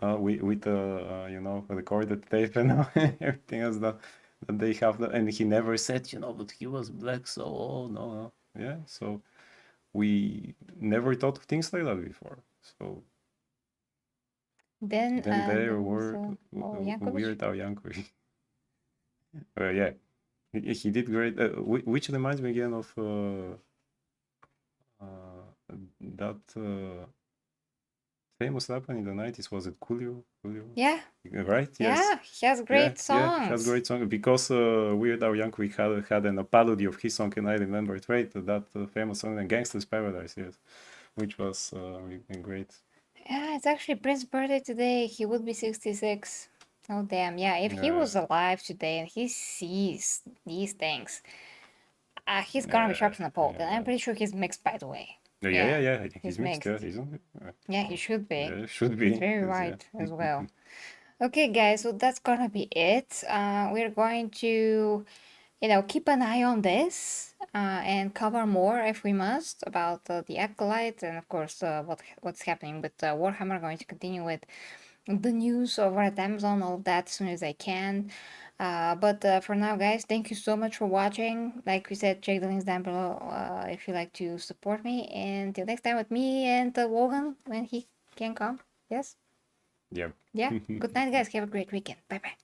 with you know, recorded tape and everything else that they have. And he never said, you know, but he was black, so oh no, yeah. So we never thought of things like that before. So Then there were Yankovic. Weird Al Yankovic. Yeah, he did great. Which reminds me again of that famous rapper in the 90s. Was it Coolio? Yeah. Right? Yes. Yeah, he has great songs. Yeah, he has great songs. Because Weird Al Yankovic had a parody of his song, and I remember it right. That famous song, Gangsta's Paradise, yes, which was great. Yeah, it's actually Prince's birthday today. He would be 66. Oh, damn. Yeah, if he was alive today and he sees these things, he's gonna be shocked in the pole. And I'm pretty sure he's mixed, by the way. Yeah. I think he's he's mixed. mixed. Yeah, isn't he? Yeah, he should be. Yeah, should be. He's very Yes, white yeah. as well. Okay, guys, so that's gonna be it. We're going to, you know, keep an eye on this and cover more if we must about the Acolyte and of course what's happening with Warhammer. Going to continue with the news over at Amazon, all of that as soon as I can. But for now, guys, thank you so much for watching. Like we said, check the links down below if you like to support me. And till next time with me and Wogan when he can come. Yes? Yeah. Yeah. Good night, guys. Have a great weekend. Bye bye.